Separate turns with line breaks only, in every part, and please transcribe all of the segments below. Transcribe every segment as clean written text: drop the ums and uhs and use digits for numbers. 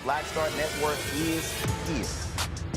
Black Star Network is here.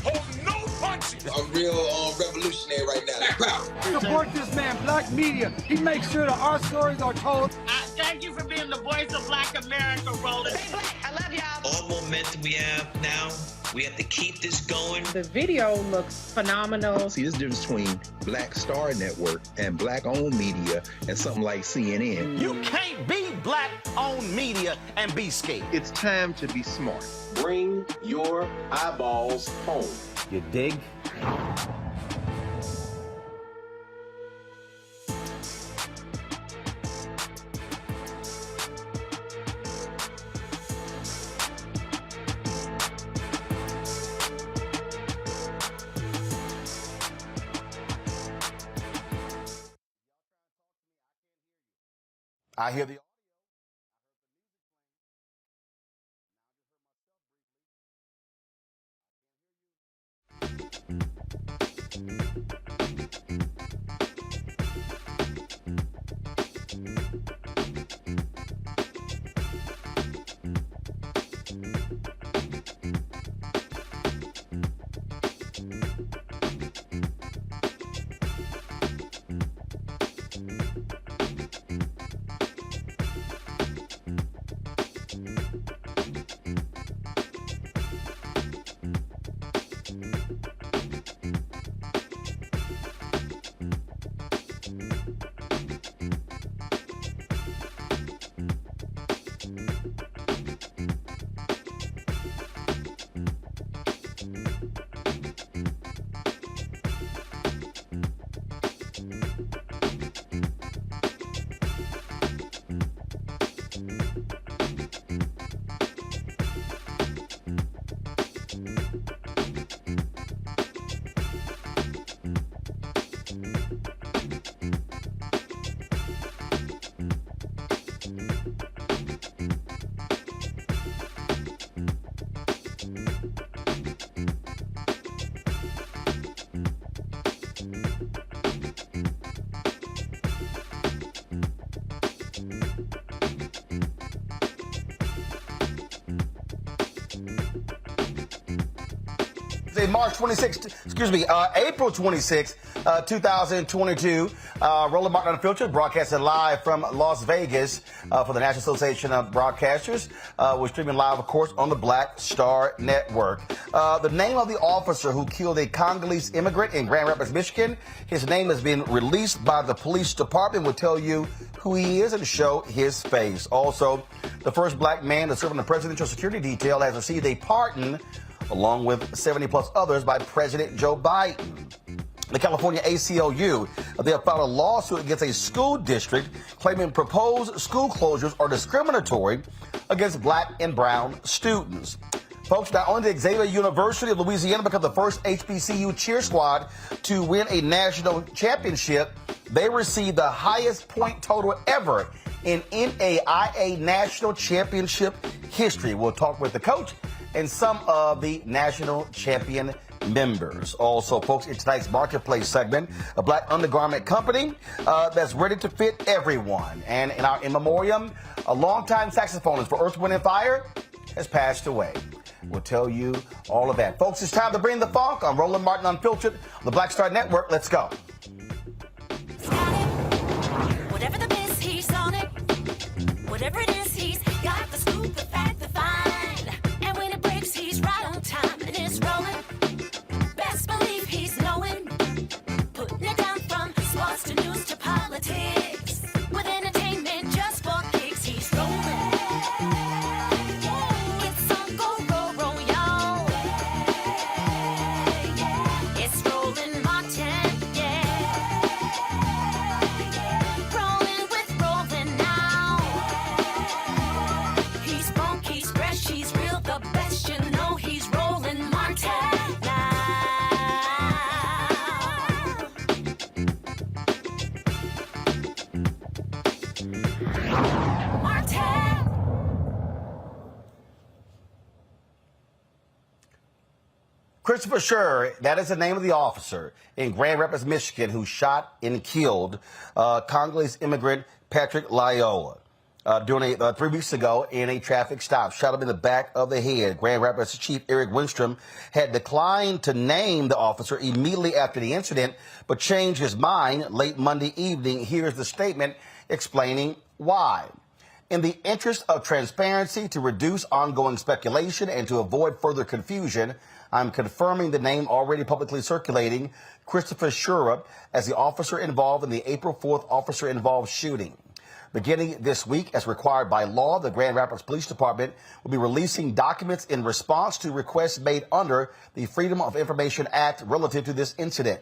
Hold no punches.
I'm real revolutionary right now.
Support this man, Black Media. He makes sure that our stories are told.
Thank you for being the voice of Black America, Rolling.
Stay black. I love y'all.
All momentum we have now, we have to keep this going.
The video looks phenomenal.
See, there's a difference between Black Star Network and Black-owned media and something like CNN.
You can't be Black-owned media and be scared.
It's time to be smart.
Bring your eyeballs home.
You dig? I hear the March 26th, April 26th, 2022. Roland Martin Unfiltered, broadcasting live from Las Vegas for the National Association of Broadcasters. We're streaming live, of course, on the Black Star Network. The name of the officer who killed a Congolese immigrant in Grand Rapids, Michigan, his name has been released by the police department. We'll tell you who he is and show his face. Also, the first black man to serve on the presidential security detail has received a pardon along with 70-plus others by President Joe Biden. The California ACLU, they have filed a lawsuit against a school district claiming proposed school closures are discriminatory against black and brown students. Folks, not only did Xavier University of Louisiana become the first HBCU cheer squad to win a national championship, they received the highest point total ever in NAIA National Championship history. We'll talk with the coach and some of the national champion members. Also, folks, in tonight's Marketplace segment, a black undergarment company that's ready to fit everyone. And in our in memoriam, a longtime saxophonist for Earth, Wind & Fire has passed away. We'll tell you all of that. Folks, it's time to bring the funk on Roland Martin Unfiltered on the Black Star Network. Let's go.
Whatever the biz, he's on it. Whatever it is, he's got the scoop, the fact, the find. And when it breaks, he's right on time and it's rolling. Best believe he's knowing. Putting it down from sports to news to politics. With entertainment just for kicks, he's rolling. It's on go, roll, y'all. It's Roland Martin, yeah. Rolling with Roland now. He's funky, he's fresh, he's real, the best, you know he's Roland Martin now. Martin.
Christopher Scher, that is the name of the officer in Grand Rapids, Michigan, who shot and killed Congolese immigrant Patrick Lyoya. during 3 weeks ago in a traffic stop. Shot him in the back of the head. Grand Rapids Chief Eric Winstrom had declined to name the officer immediately after the incident, but changed his mind late Monday evening. Here's the statement explaining why. In the interest of transparency, to reduce ongoing speculation and to avoid further confusion, I'm confirming the name already publicly circulating, Christopher Shura, as the officer involved in the April 4th officer-involved shooting. Beginning this week, as required by law, the Grand Rapids Police Department will be releasing documents in response to requests made under the Freedom of Information Act relative to this incident.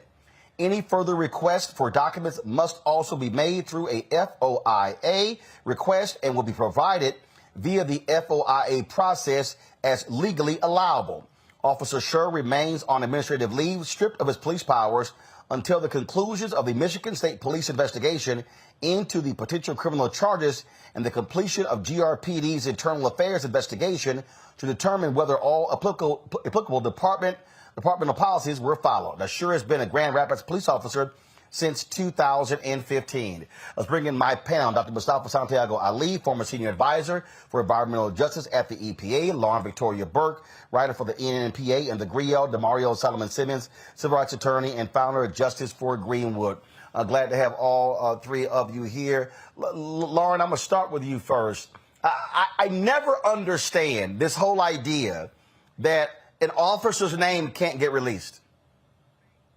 Any further requests for documents must also be made through a FOIA request and will be provided via the FOIA process as legally allowable. Officer Schur remains on administrative leave, stripped of his police powers, until the conclusions of the Michigan State Police investigation into the potential criminal charges and the completion of GRPD's internal affairs investigation to determine whether all applicable departmental policies were followed. Now, Schur has been a Grand Rapids police officer since 2015. Let's bring in my panel, Dr. Mustafa Santiago Ali, former senior advisor for environmental justice at the EPA, Lauren Victoria Burke, writer for the NNPA and the GRIO, Demario Solomon Simmons, civil rights attorney and founder of Justice for Greenwood. Glad to have all three of you here. Lauren, I'm going to start with you first. I never understand this whole idea that an officer's name can't get released.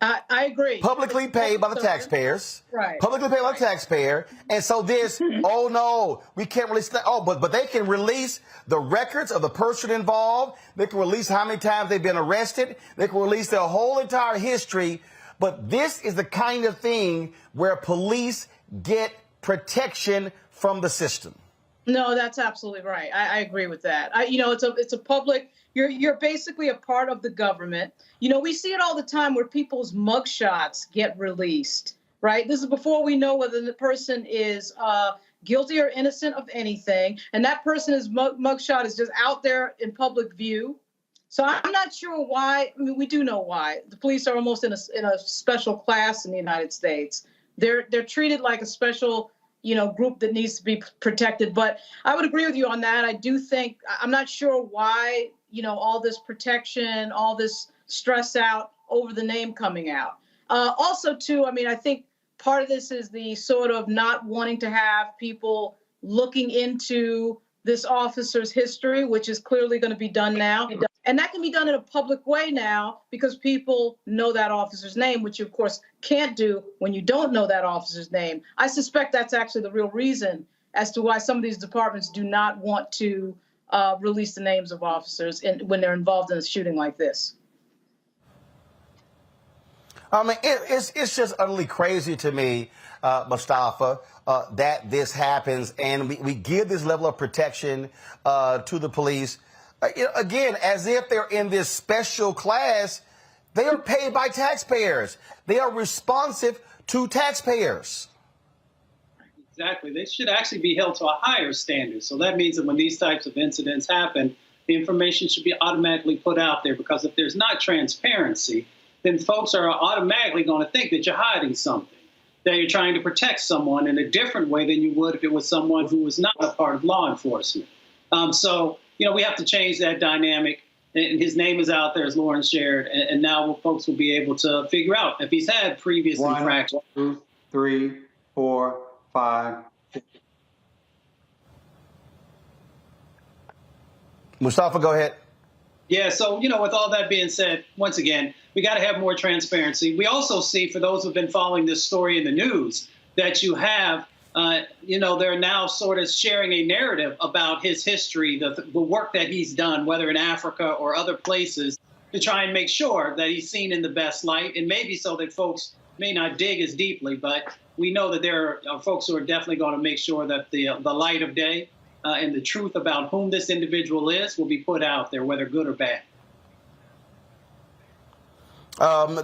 I agree.
Publicly paid by the taxpayers.
Right.
Publicly paid by the taxpayer. And so this, oh no, we can't release that. Oh, but they can release the records of the person involved. They can release how many times they've been arrested. They can release their whole entire history. But this is the kind of thing where police get protection from the system.
No, that's absolutely right. I agree with that. It's a public. You're basically a part of the government. We see it all the time where people's mugshots get released, right? This is before we know whether the person is guilty or innocent of anything. And that person's mugshot is just out there in public view. So I'm not sure why. I mean, we do know why. The police are almost in a special class in the United States. They're treated like a special group that needs to be protected. But I would agree with you on that. I do think, I'm not sure why, all this protection, all this stress out over the name coming out. Also, too, I think part of this is the sort of not wanting to have people looking into this officer's history, which is clearly going to be done now. And that can be done in a public way now because people know that officer's name, which you, of course, can't do when you don't know that officer's name. I suspect that's actually the real reason as to why some of these departments do not want to release the names of officers when they're involved in a shooting like this.
I mean, it's just utterly crazy to me, Mustafa, that this happens and we give this level of protection to the police. Again, as if they're in this special class. They are paid by taxpayers. They are responsive to taxpayers.
Exactly. They should actually be held to a higher standard. So that means that when these types of incidents happen, the information should be automatically put out there, because if there's not transparency, then folks are automatically going to think that you're hiding something, that you're trying to protect someone in a different way than you would if it was someone who was not a part of law enforcement. We have to change that dynamic. And his name is out there, as Lauren shared, and now folks will be able to figure out if he's had previous infractions.
1, 2, 3, 4, 5.
Mustafa, go ahead.
Yeah, so, with all that being said, once again, we got to have more transparency. We also see, for those who've been following this story in the news, that you have they're now sort of sharing a narrative about his history, the work that he's done, whether in Africa or other places, to try and make sure that he's seen in the best light, and maybe so that folks may not dig as deeply. But we know that there are folks who are definitely going to make sure that the light of day and the truth about whom this individual is will be put out there, whether good or bad.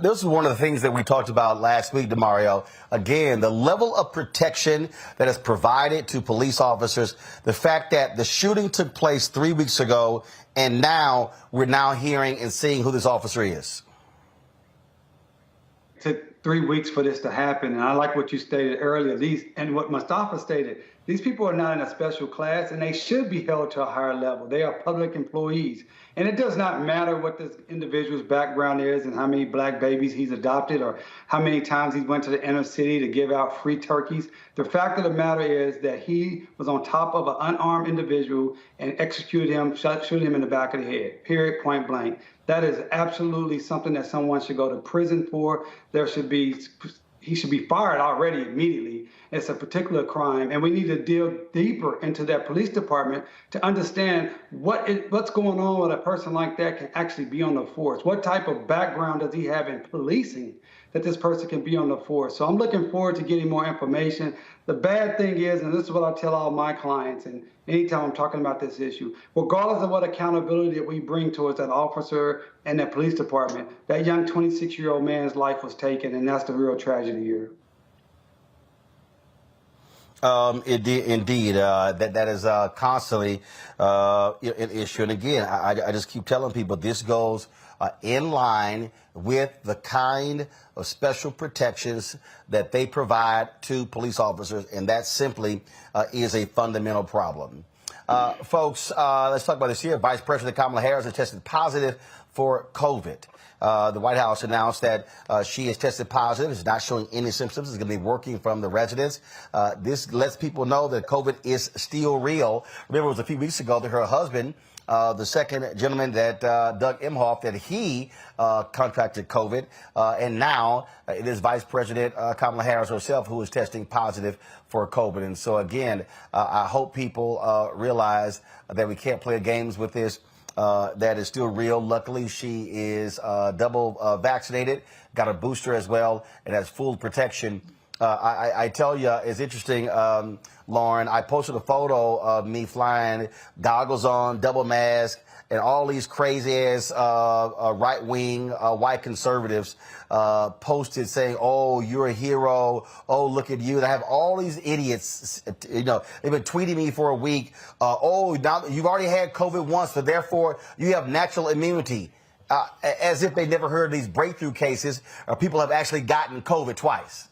This is one of the things that we talked about last week, Demario. Again, the level of protection that is provided to police officers, the fact that the shooting took place 3 weeks ago, and now we're hearing and seeing who this officer is.
It took 3 weeks for this to happen, and I like what you stated earlier. And what Mustafa stated, These people are not in a special class, and they should be held to a higher level. They are public employees. And it does not matter what this individual's background is and how many black babies he's adopted or how many times he went to the inner city to give out free turkeys. The fact of the matter is that he was on top of an unarmed individual and executed him, shot him in the back of the head, period, point blank. That is absolutely something that someone should go to prison for. He should be fired already immediately. It's a particular crime, and we need to delve deeper into that police department to understand what's going on with a person like that can actually be on the force. What type of background does he have in policing that this person can be on the force? So I'm looking forward to getting more information. The bad thing is, and this is what I tell all my clients, and anytime I'm talking about this issue, regardless of what accountability that we bring towards that officer and that police department, that young 26-year-old man's life was taken, and that's the real tragedy here.
Indeed, that is constantly an issue. And again, I just keep telling people this goes in line with the kind of special protections that they provide to police officers, and that simply is a fundamental problem. Folks, let's talk about this here. Vice President Kamala Harris has tested positive for COVID. The White House announced that she has tested positive. Is not showing any symptoms. Is going to be working from the residence. This lets people know that COVID is still real. Remember, it was a few weeks ago that her husband, the second gentleman, that Doug Emhoff, that he contracted COVID. And now it is Vice President Kamala Harris herself who is testing positive for COVID. And so, again, I hope people realize that we can't play games with this. That is still real. Luckily, she is double vaccinated, got a booster as well, and has full protection. I tell you, it's interesting, Lauren. I posted a photo of me flying, goggles on, double mask, and all these crazy-ass right-wing white conservatives posted saying, "Oh, you're a hero. Oh, look at you." And I have all these idiots, they've been tweeting me for a week. "Oh, now you've already had COVID once, so therefore you have natural immunity." As if they never heard of these breakthrough cases or people have actually gotten COVID twice.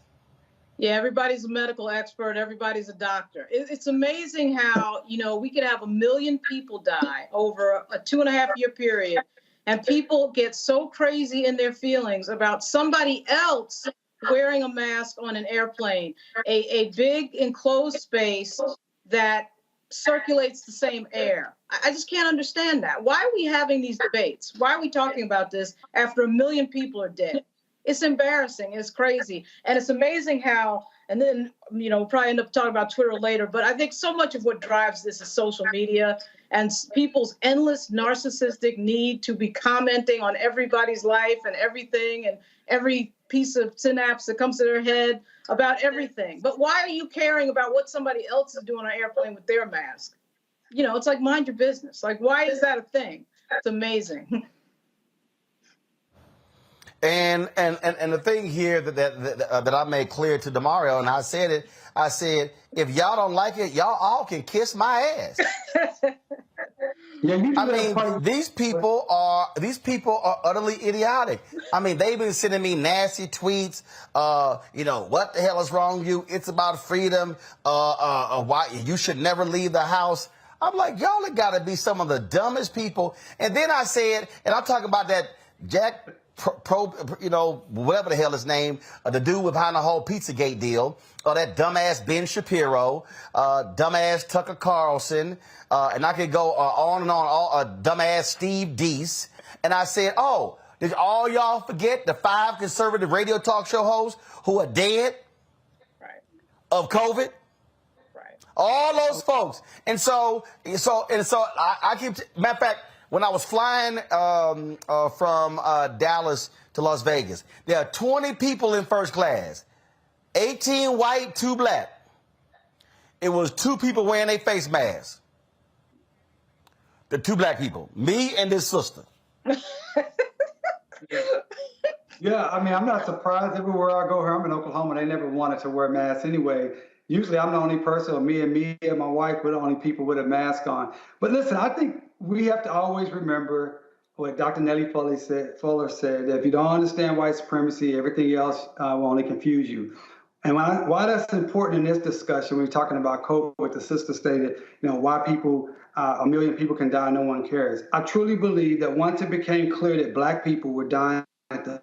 Yeah, everybody's a medical expert. Everybody's a doctor. It's amazing how, we could have 1 million people die over a 2.5-year period, and people get so crazy in their feelings about somebody else wearing a mask on an airplane, a big enclosed space that circulates the same air. I just can't understand that. Why are we having these debates? Why are we talking about this after 1 million people are dead? It's embarrassing. It's crazy. And it's amazing how, and then, we'll probably end up talking about Twitter later, but I think so much of what drives this is social media and people's endless narcissistic need to be commenting on everybody's life and everything and every piece of synapse that comes to their head about everything. But why are you caring about what somebody else is doing on an airplane with their mask? It's like, mind your business. Like, why is that a thing? It's amazing.
And the thing here that I made clear to Demario, and I said, if y'all don't like it, y'all all can kiss my ass. These people are utterly idiotic. They've been sending me nasty tweets. What the hell is wrong with you? It's about freedom. Why you should never leave the house. I'm like, y'all have got to be some of the dumbest people. And then I said, and I'll talk about that Jack. Whatever the hell his name, the dude behind the whole Pizzagate deal, that dumbass Ben Shapiro, dumbass Tucker Carlson, and I could go on and on, dumbass Steve Deese. And I said, oh, did all y'all forget the 5 conservative radio talk show hosts who are dead of COVID? All those folks. And so I keep, matter of fact, when I was flying from Dallas to Las Vegas, there are 20 people in first class, 18 white, 2 black. It was 2 people wearing a face mask. The 2 black people, me and this sister.
Yeah, I'm not surprised. Everywhere I go here, I'm in Oklahoma, they never wanted to wear masks anyway. Usually I'm the only person, or me and my wife, we're the only people with a mask on. But listen, I think we have to always remember what Dr. Nellie Fuller said, that if you don't understand white supremacy, everything else will only confuse you. And why that's important in this discussion, we're talking about COVID, the sister stated, why people, a million people can die, no one cares. I truly believe that once it became clear that Black people were dying at the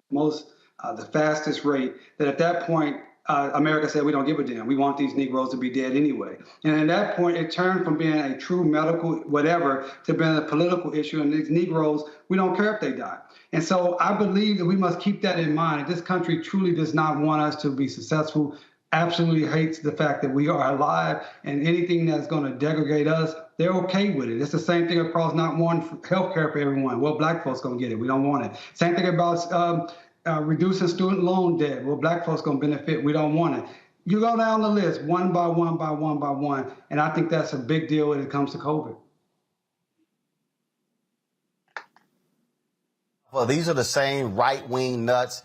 fastest rate, that at that point, America said, we don't give a damn. We want these Negroes to be dead anyway. And at that point, it turned from being a true medical whatever to being a political issue. And these Negroes, we don't care if they die. And so I believe that we must keep that in mind. This country truly does not want us to be successful, absolutely hates the fact that we are alive, and anything that's going to degrade us, they're okay with it. It's the same thing across not wanting health care for everyone. Well, Black folks going to get it. We don't want it. Same thing about reducing student loan debt. Well, Black folks going to benefit. We don't want it. You go down the list one by one by one by one, and I think that's a big deal when it comes to COVID.
Well, these are the same right-wing nuts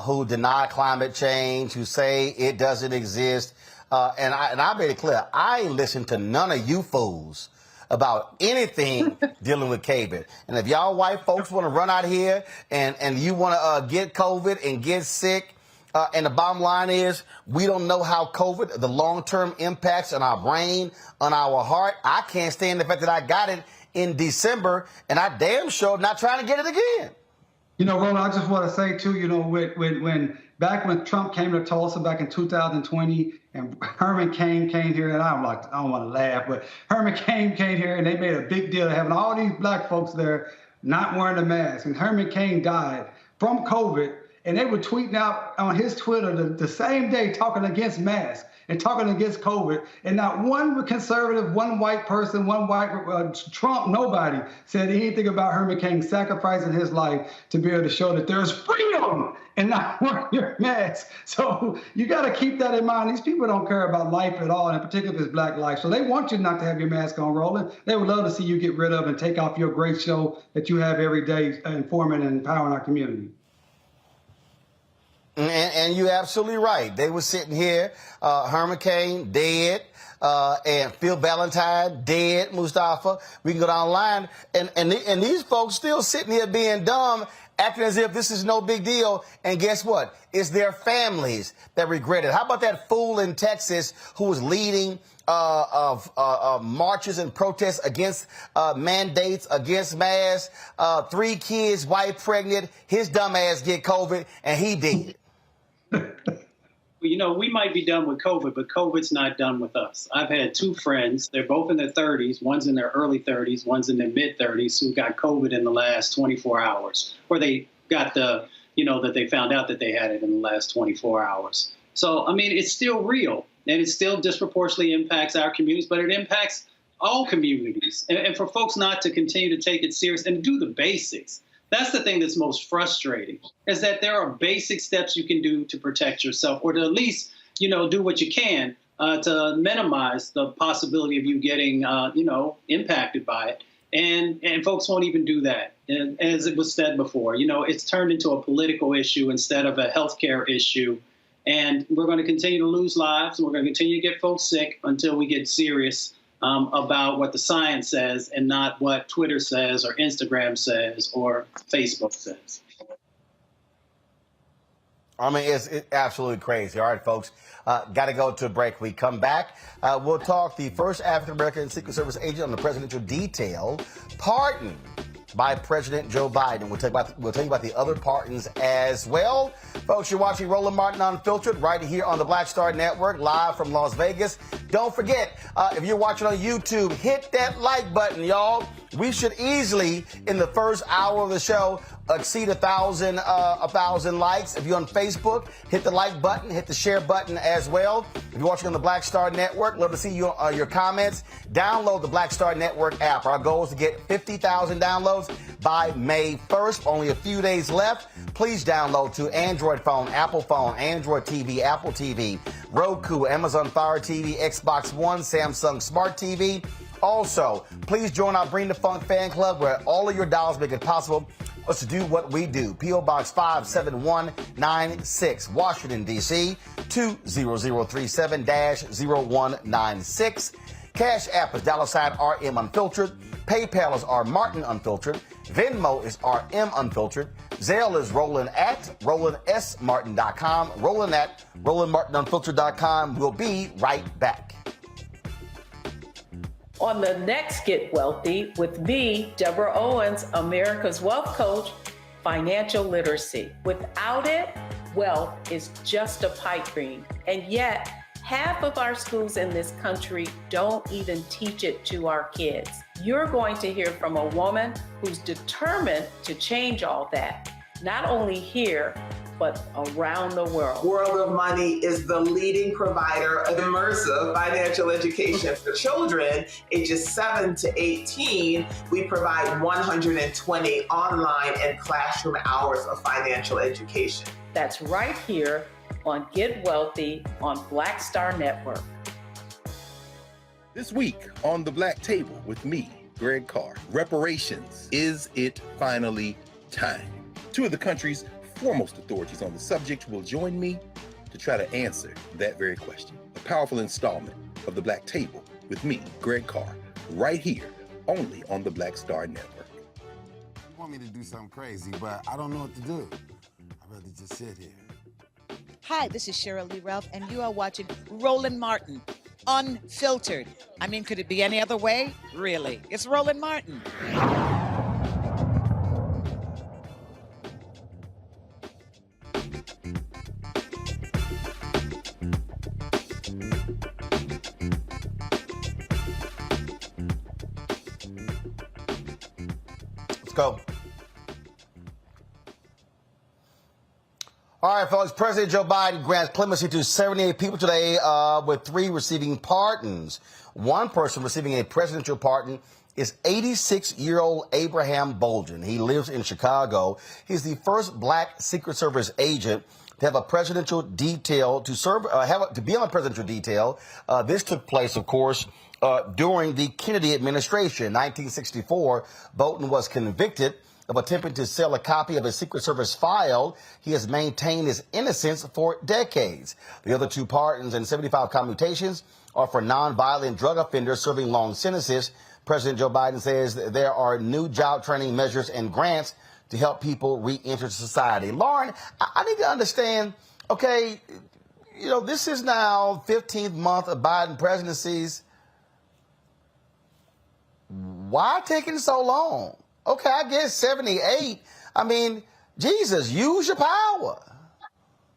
who deny climate change, who say it doesn't exist. And I made it clear, I ain't listened to none of you fools about anything dealing with COVID. And if y'all white folks want to run out here and you want to get COVID and get sick, and the bottom line is we don't know how COVID, the long-term impacts on our brain, on our heart. I can't stand the fact that I got it in December, and I damn sure not trying to get it again.
Roland, I just want to say, too, when back when Trump came to Tulsa back in 2020 and Herman Cain came here, and I don't want to laugh, but Herman Cain came here and they made a big deal of having all these Black folks there not wearing a mask. And Herman Cain died from COVID, and they were tweeting out on his Twitter the same day talking against masks and talking against COVID. And not one conservative, one white person, one white Trump, nobody said anything about Herman Cain sacrificing his life to be able to show that there's freedom and not wearing your mask. So you got to keep that in mind. These people don't care about life at all, and in particular this Black life. So they want you not to have your mask on, Roland. They would love to see you get rid of and take off your great show that you have every day informing and empowering our community.
And you're absolutely right. They were sitting here, Herman Cain dead, and Phil Valentine dead, Mustafa. We can go down the line. And these folks still sitting here being dumb, acting as if this is no big deal. And guess what? It's their families that regret it. How about that fool in Texas who was leading marches and protests against mandates, against masks, 3 kids, wife pregnant, his dumb ass get COVID, and he did.
We might be done with COVID, but COVID's not done with us. I've had 2 friends. They're both in their 30s. One's in their early 30s. One's in their mid-30s who got COVID in the last 24 hours. Or they got that they found out that they had it in the last 24 hours. So, it's still real. And it still disproportionately impacts our communities, but it impacts all communities. And for folks not to continue to take it serious and do the basics. That's the thing that's most frustrating, is that there are basic steps you can do to protect yourself, or to at least, do what you can to minimize the possibility of you getting, impacted by it. And folks won't even do that. And as it was said before, it's turned into a political issue instead of a healthcare issue. And we're going to continue to lose lives, and we're going to continue to get folks sick until we get serious about what the science says and not what Twitter says or Instagram says or Facebook says.
It's absolutely crazy. All right, folks, got to go to a break. We come back. We'll talk the first African-American Secret Service agent on the presidential detail pardoned by President Joe Biden. We'll tell you about the other pardons as well. Folks, you're watching Roland Martin Unfiltered right here on the Black Star Network, live from Las Vegas. Don't forget, if you're watching on YouTube, hit that like button, y'all. We should easily, in the first hour of the show, exceed 1,000 likes. If you're on Facebook, hit the like button, hit the share button as well. If you're watching on the Black Star Network, love to see your comments. Download the Black Star Network app. Our goal is to get 50,000 downloads by May 1st. Only a few days left. Please download to Android phone, Apple phone, Android TV, Apple TV, Roku, Amazon Fire TV, Xbox One, Samsung Smart TV. Also, please join our Bring the Funk fan club, where all of your dollars make it possible us to do what we do. P.O. Box 57196, Washington, D.C., 20037-0196. Cash App is $RM Unfiltered. PayPal is R Martin Unfiltered. Venmo is RM Unfiltered. Zelle is Roland at RolandSMartin.com. Roland at RolandMartinUnfiltered.com. We'll be right back.
On the next Get Wealthy with me, Deborah Owens, America's Wealth Coach, financial literacy. Without it, wealth is just a pipe dream. And yet, half of our schools in this country don't even teach it to our kids. You're going to hear from a woman who's determined to change all that, not only here, but around the world.
World of Money is the leading provider of immersive financial education for children ages 7 to 18. We provide 120 online and classroom hours of financial education.
That's right here on Get Wealthy on Black Star Network.
This week on The Black Table with me, Greg Carr, reparations. Is it finally time? Two of the country's foremost authorities on the subject will join me to try to answer that very question. A powerful installment of The Black Table with me, Greg Carr, right here, only on the Black Star Network.
You want me to do something crazy, but I don't know what to do. I'd rather just sit here.
Hi, this is Cheryl Lee Ralph, and you are watching Roland Martin, Unfiltered. I mean, could it be any other way? Really? It's Roland Martin.
Let's go. All right, folks. President Joe Biden grants clemency to 78 people today, with 3 receiving pardons. One person receiving a presidential pardon is 86-year-old Abraham Bolden. He lives in Chicago. He's the first black Secret Service agent to have a presidential detail to serve, to be on a presidential detail. This took place, of course, during the Kennedy administration. In 1964, Bolden was convicted of attempting to sell a copy of a Secret Service file. He has maintained his innocence for decades. The other 2 pardons and 75 commutations are for nonviolent drug offenders serving long sentences. President Joe Biden says there are new job training measures and grants to help people re-enter society. Lauren, I need to understand, okay, you know, this is now 15th month of Biden presidencies. Why taking so long? Okay, I guess 78. I mean, Jesus, use your power.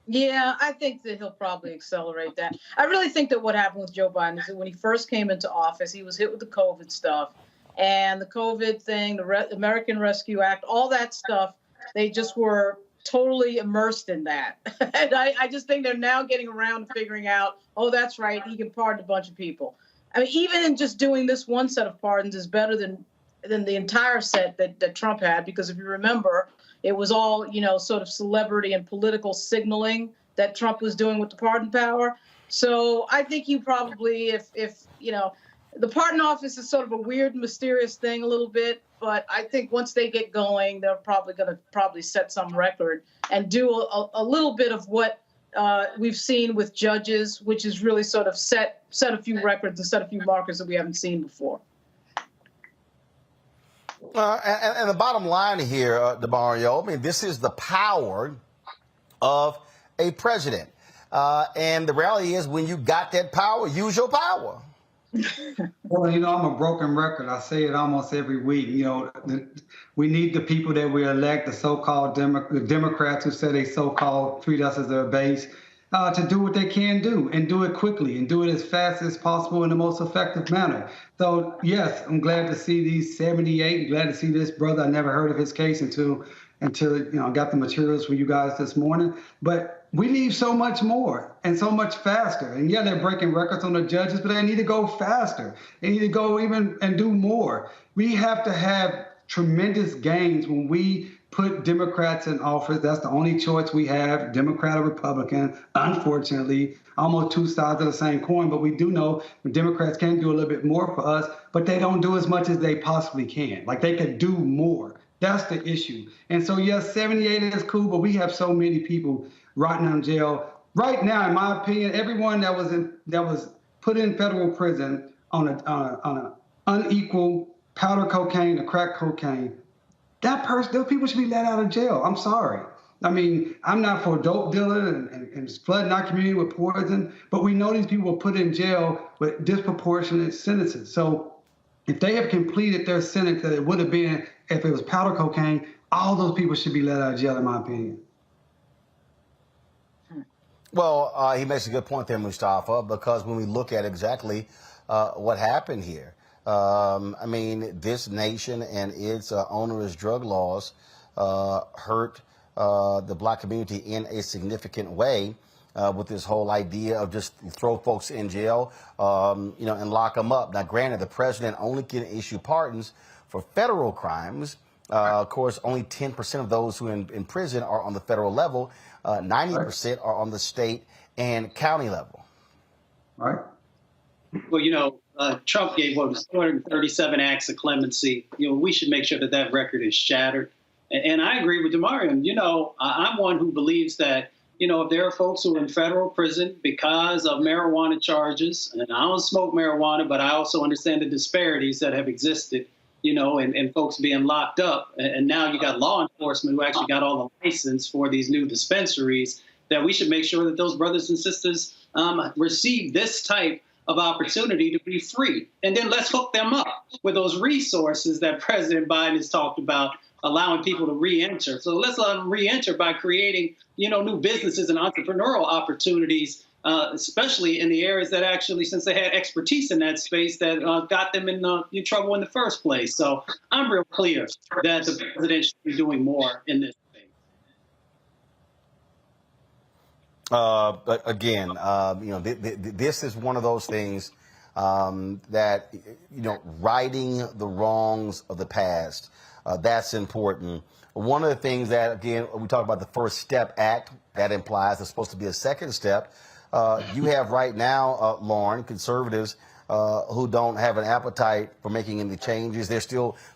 Yeah, I think that he'll probably accelerate that. I really think that what happened with Joe Biden is that when he first came into office, he was hit with the COVID stuff. And the COVID thing, the American Rescue Act, all that stuff, they just were totally immersed in that. And I just think they're now getting around to figuring out, oh, that's right, he can pardon a bunch of people. I mean, even in just doing this one set of pardons is better than the entire set that Trump had, because if you remember, it was all, you know, sort of celebrity and political signaling that Trump was doing with the pardon power. So I think you probably, if you know, the pardon office is sort of a weird, mysterious thing a little bit, but I think once they get going, they're probably going to set some record and do a little bit of what we've seen with judges, which is really sort of set a few records and set a few markers that we haven't seen before.
And the bottom line here, DeMario, I mean, this is the power of a president. And the reality is, when you got that power, use your power.
Well, you know, I'm a broken record. I say it almost every week. You know, we need the people that we elect, the so-called Democrats who say they so-called treat us as their base, to do what they can do and do it quickly and do it as fast as possible in the most effective manner. So, yes, I'm glad to see these 78. Glad to see this brother. I never heard of his case until you know, I got the materials for you guys this morning. But we need so much more and so much faster. And yeah, they're breaking records on the judges, but they need to go faster. They need to go even and do more. We have to have tremendous gains when we put Democrats in office. That's the only choice we have, Democrat or Republican. Unfortunately, almost 2 sides of the same coin, but we do know the Democrats can do a little bit more for us, but they don't do as much as they possibly can. Like, they could do more. That's the issue. And so, yes, 78 is cool, but we have so many people rotting in jail. Right now, in my opinion, everyone that was put in federal prison on an unequal powder cocaine or crack cocaine, those people should be let out of jail. I'm sorry. I mean, I'm not for dope dealing and flooding our community with poison, but we know these people were put in jail with disproportionate sentences. So if they have completed their sentence that it would have been if it was powder cocaine, all those people should be let out of jail, in my opinion.
Well, he makes a good point there, Mustafa, because when we look at exactly what happened here, I mean, this nation and its onerous drug laws hurt the black community in a significant way with this whole idea of just throw folks in jail, and lock them up. Now, granted, the president only can issue pardons for federal crimes. Of course, only 10% of those who are in prison are on the federal level. 90% are on the state and county level.
Right.
Well, Trump gave 237 acts of clemency. We should make sure that record is shattered. And I agree with Demarion. I'm one who believes that, if there are folks who are in federal prison because of marijuana charges, and I don't smoke marijuana, but I also understand the disparities that have existed, and folks being locked up. And now you got law enforcement who actually got all the license for these new dispensaries, that we should make sure that those brothers and sisters receive this type of opportunity to be free. And then let's hook them up with those resources that President Biden has talked about, allowing people to re-enter. So let's let them re-enter by creating, new businesses and entrepreneurial opportunities, especially in the areas that actually, since they had expertise in that space, that got them in trouble in the first place. So I'm real clear that the president should be doing more in this space.
Again, this is one of those things that, righting the wrongs of the past. That's important. One of the things that, again, we talk about the First Step Act, that implies there's supposed to be a second step. You have right now, Lauren, conservatives who don't have an appetite for making any changes.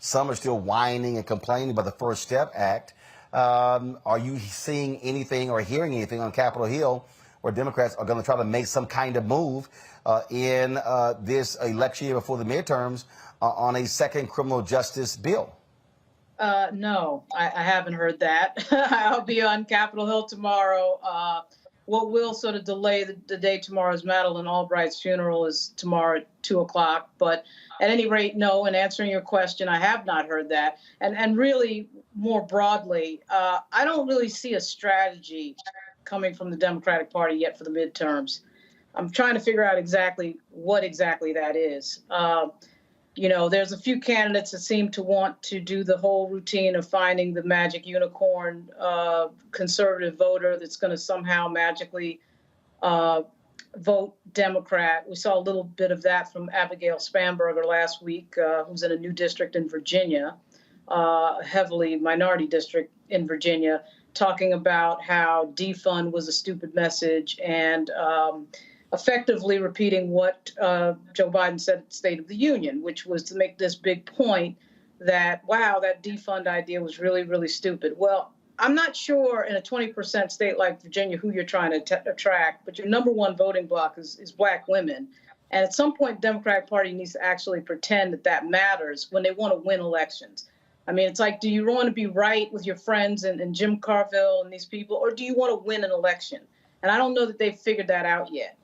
Some are still whining and complaining about the First Step Act. Are you seeing anything or hearing anything on Capitol Hill where Democrats are going to try to make some kind of move in this election year before the midterms on a second criminal justice bill?
No, I haven't heard that. I'll be on Capitol Hill tomorrow. What will sort of delay the day tomorrow is Madeleine Albright's funeral is tomorrow at 2:00. But at any rate, no, in answering your question, I have not heard that. And really, more broadly, I don't really see a strategy coming from the Democratic Party yet for the midterms. I'm trying to figure out exactly what that is. There's a few candidates that seem to want to do the whole routine of finding the magic unicorn conservative voter that's going to somehow magically vote Democrat. We saw a little bit of that from Abigail Spanberger last week, who's in a new district in Virginia, a heavily minority district in Virginia, talking about how defund was a stupid message and effectively repeating what Joe Biden said at the State of the Union, which was to make this big point that, wow, that defund idea was really, really stupid. Well, I'm not sure in a 20% state like Virginia who you're trying to attract, but your number one voting bloc is Black women. And at some point, the Democratic Party needs to actually pretend that matters when they want to win elections. I mean, it's like, do you want to be right with your friends and Jim Carville and these people, or do you want to win an election? And I don't know that they've figured that out yet.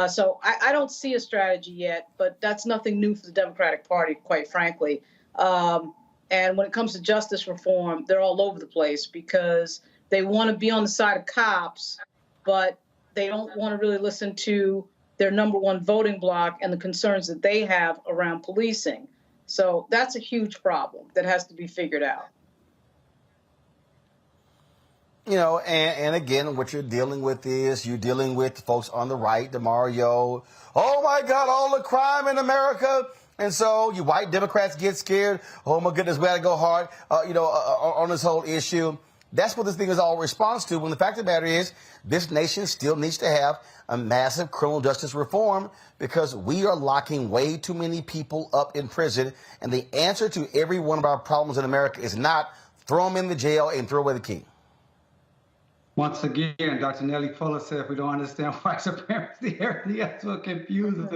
So I don't see a strategy yet, but that's nothing new for the Democratic Party, quite frankly. And when it comes to justice reform, they're all over the place because they want to be on the side of cops, but they don't want to really listen to their number one voting bloc and the concerns that they have around policing. So that's a huge problem that has to be figured out.
And again, what you're dealing with is you're dealing with folks on the right, DeMario. Oh, my God, all the crime in America. And so you white Democrats get scared. Oh, my goodness, we got to go hard, on this whole issue. That's what this thing is all a response to, when the fact of the matter is this nation still needs to have a massive criminal justice reform because we are locking way too many people up in prison. And the answer to every one of our problems in America is not throw them in the jail and throw away the key.
Once again, Dr. Nellie Fuller said, if we don't understand white supremacy, everything else will confuse us.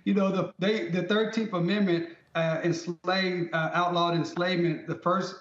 The 13th Amendment outlawed enslavement. The first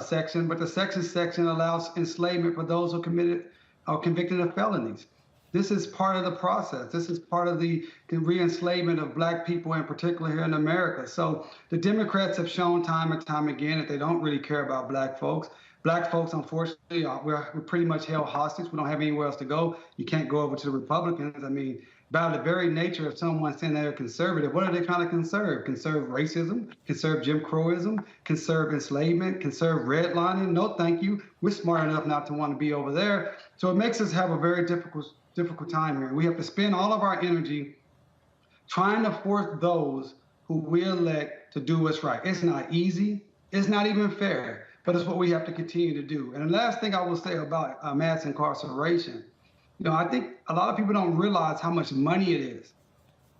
section, but the section allows enslavement for those who committed or convicted of felonies. This is part of the process. This is part of the re-enslavement of Black people, in particular here in America. So the Democrats have shown time and time again that they don't really care about Black folks. Black folks, unfortunately, we're pretty much held hostage. We don't have anywhere else to go. You can't go over to the Republicans. I mean, by the very nature of someone saying they're conservative, what are they trying to conserve? Conserve racism, conserve Jim Crowism, conserve enslavement, conserve redlining? No, thank you. We're smart enough not to want to be over there. So it makes us have a very difficult time here. We have to spend all of our energy trying to force those who we elect to do what's right. It's not easy. It's not even fair, but it's what we have to continue to do. And the last thing I will say about mass incarceration, I think a lot of people don't realize how much money it is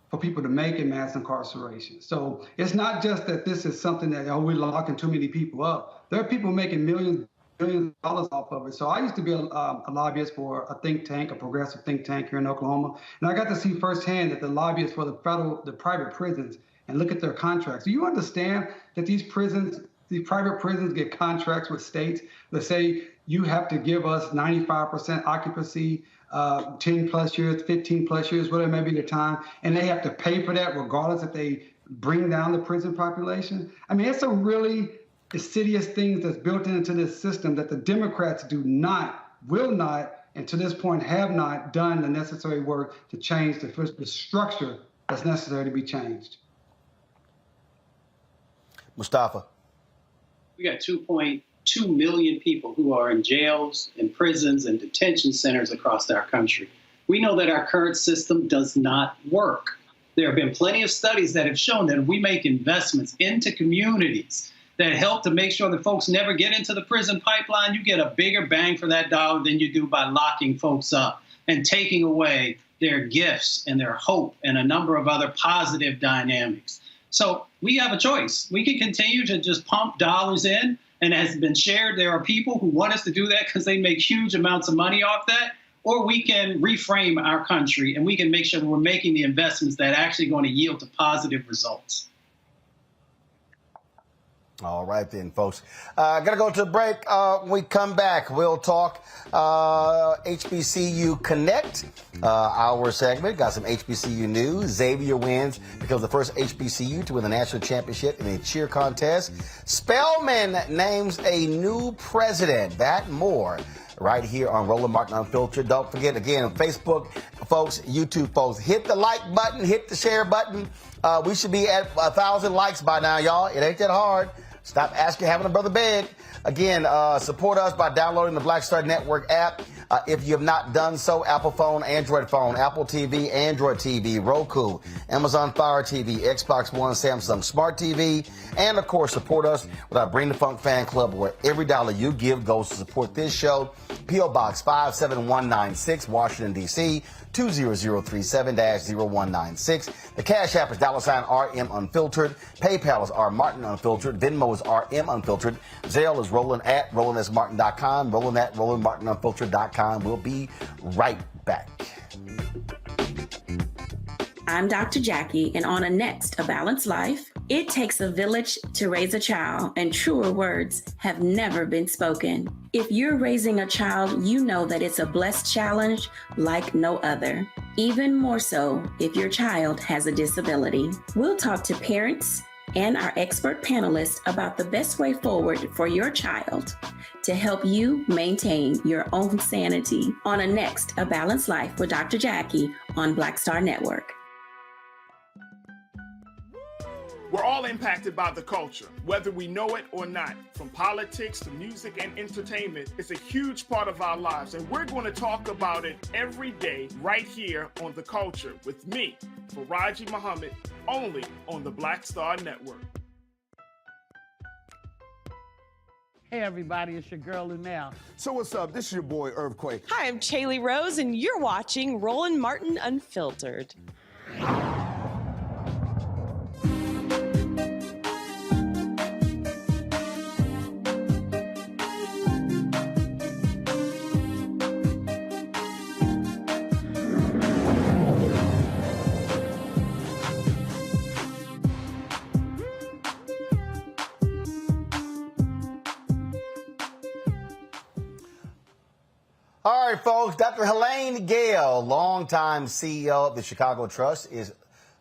for people to make in mass incarceration. So it's not just that this is something that, we're locking too many people up. There are people making millions of dollars off of it. So I used to be a lobbyist for a think tank, a progressive think tank here in Oklahoma. And I got to see firsthand that the lobbyists for the private prisons and look at their contracts. Do you understand that these private prisons get contracts with states that say you have to give us 95% occupancy, 10 plus years, 15 plus years, whatever may be the time, and they have to pay for that regardless if they bring down the prison population? I mean, it's some really insidious things that's built into this system that the Democrats will not, and to this point have not done the necessary work to change the structure that's necessary to be changed.
Mustafa.
We got 2.2 million people who are in jails and prisons and detention centers across our country. We know that our current system does not work. There have been plenty of studies that have shown that if we make investments into communities that help to make sure that folks never get into the prison pipeline, you get a bigger bang for that dollar than you do by locking folks up and taking away their gifts and their hope and a number of other positive dynamics. So we have a choice. We can continue to just pump dollars in, and as has been shared, there are people who want us to do that because they make huge amounts of money off that, or we can reframe our country and we can make sure that we're making the investments that are actually going to yield to positive results.
All right then, folks. Gonna go to a break. When we come back, we'll talk HBCU Connect, our segment. Got some HBCU news. Xavier wins, becomes the first HBCU to win the national championship in a cheer contest. Spelman names a new president. That and more right here on Roland Martin Unfiltered. Don't forget, again, Facebook, folks, YouTube, folks, hit the like button, hit the share button. We should be at 1,000 likes by now, y'all. It ain't that hard. Stop asking having a brother beg. Again, support us by downloading the Black Star Network app. If you have not done so, Apple phone, Android phone, Apple TV, Android TV, Roku, Amazon Fire TV, Xbox One, Samsung Smart TV, and of course, support us with our Bring the Funk fan club, where every dollar you give goes to support this show. P.O. Box 57196, Washington, D.C., 20037-0196. The Cash App is $RM Unfiltered. PayPal is R Martin Unfiltered. Venmo is RM Unfiltered. Zelle is Roland at RolandSMartin.com. Roland at RolandMartinUnfiltered.com. We'll be right back.
I'm Dr. Jackie, and on A Next, A Balanced Life, it takes a village to raise a child, and truer words have never been spoken. If you're raising a child, you know that it's a blessed challenge like no other. Even more so if your child has a disability. We'll talk to parents and our expert panelists about the best way forward for your child to help you maintain your own sanity on A Next, A Balanced Life with Dr. Jackie on Black Star Network.
We're all impacted by the culture, whether we know it or not. From politics to music and entertainment, it's a huge part of our lives, and we're going to talk about it every day right here on The Culture with me, Faraji Muhammad, only on the Black Star Network.
Hey everybody, it's your girl Nat'l.
So what's up? This is your boy Earthquake.
Hi, I'm Chaley Rose, and you're watching Roland Martin Unfiltered.
All right, folks. Dr. Helene Gayle, longtime CEO of the Chicago Trust,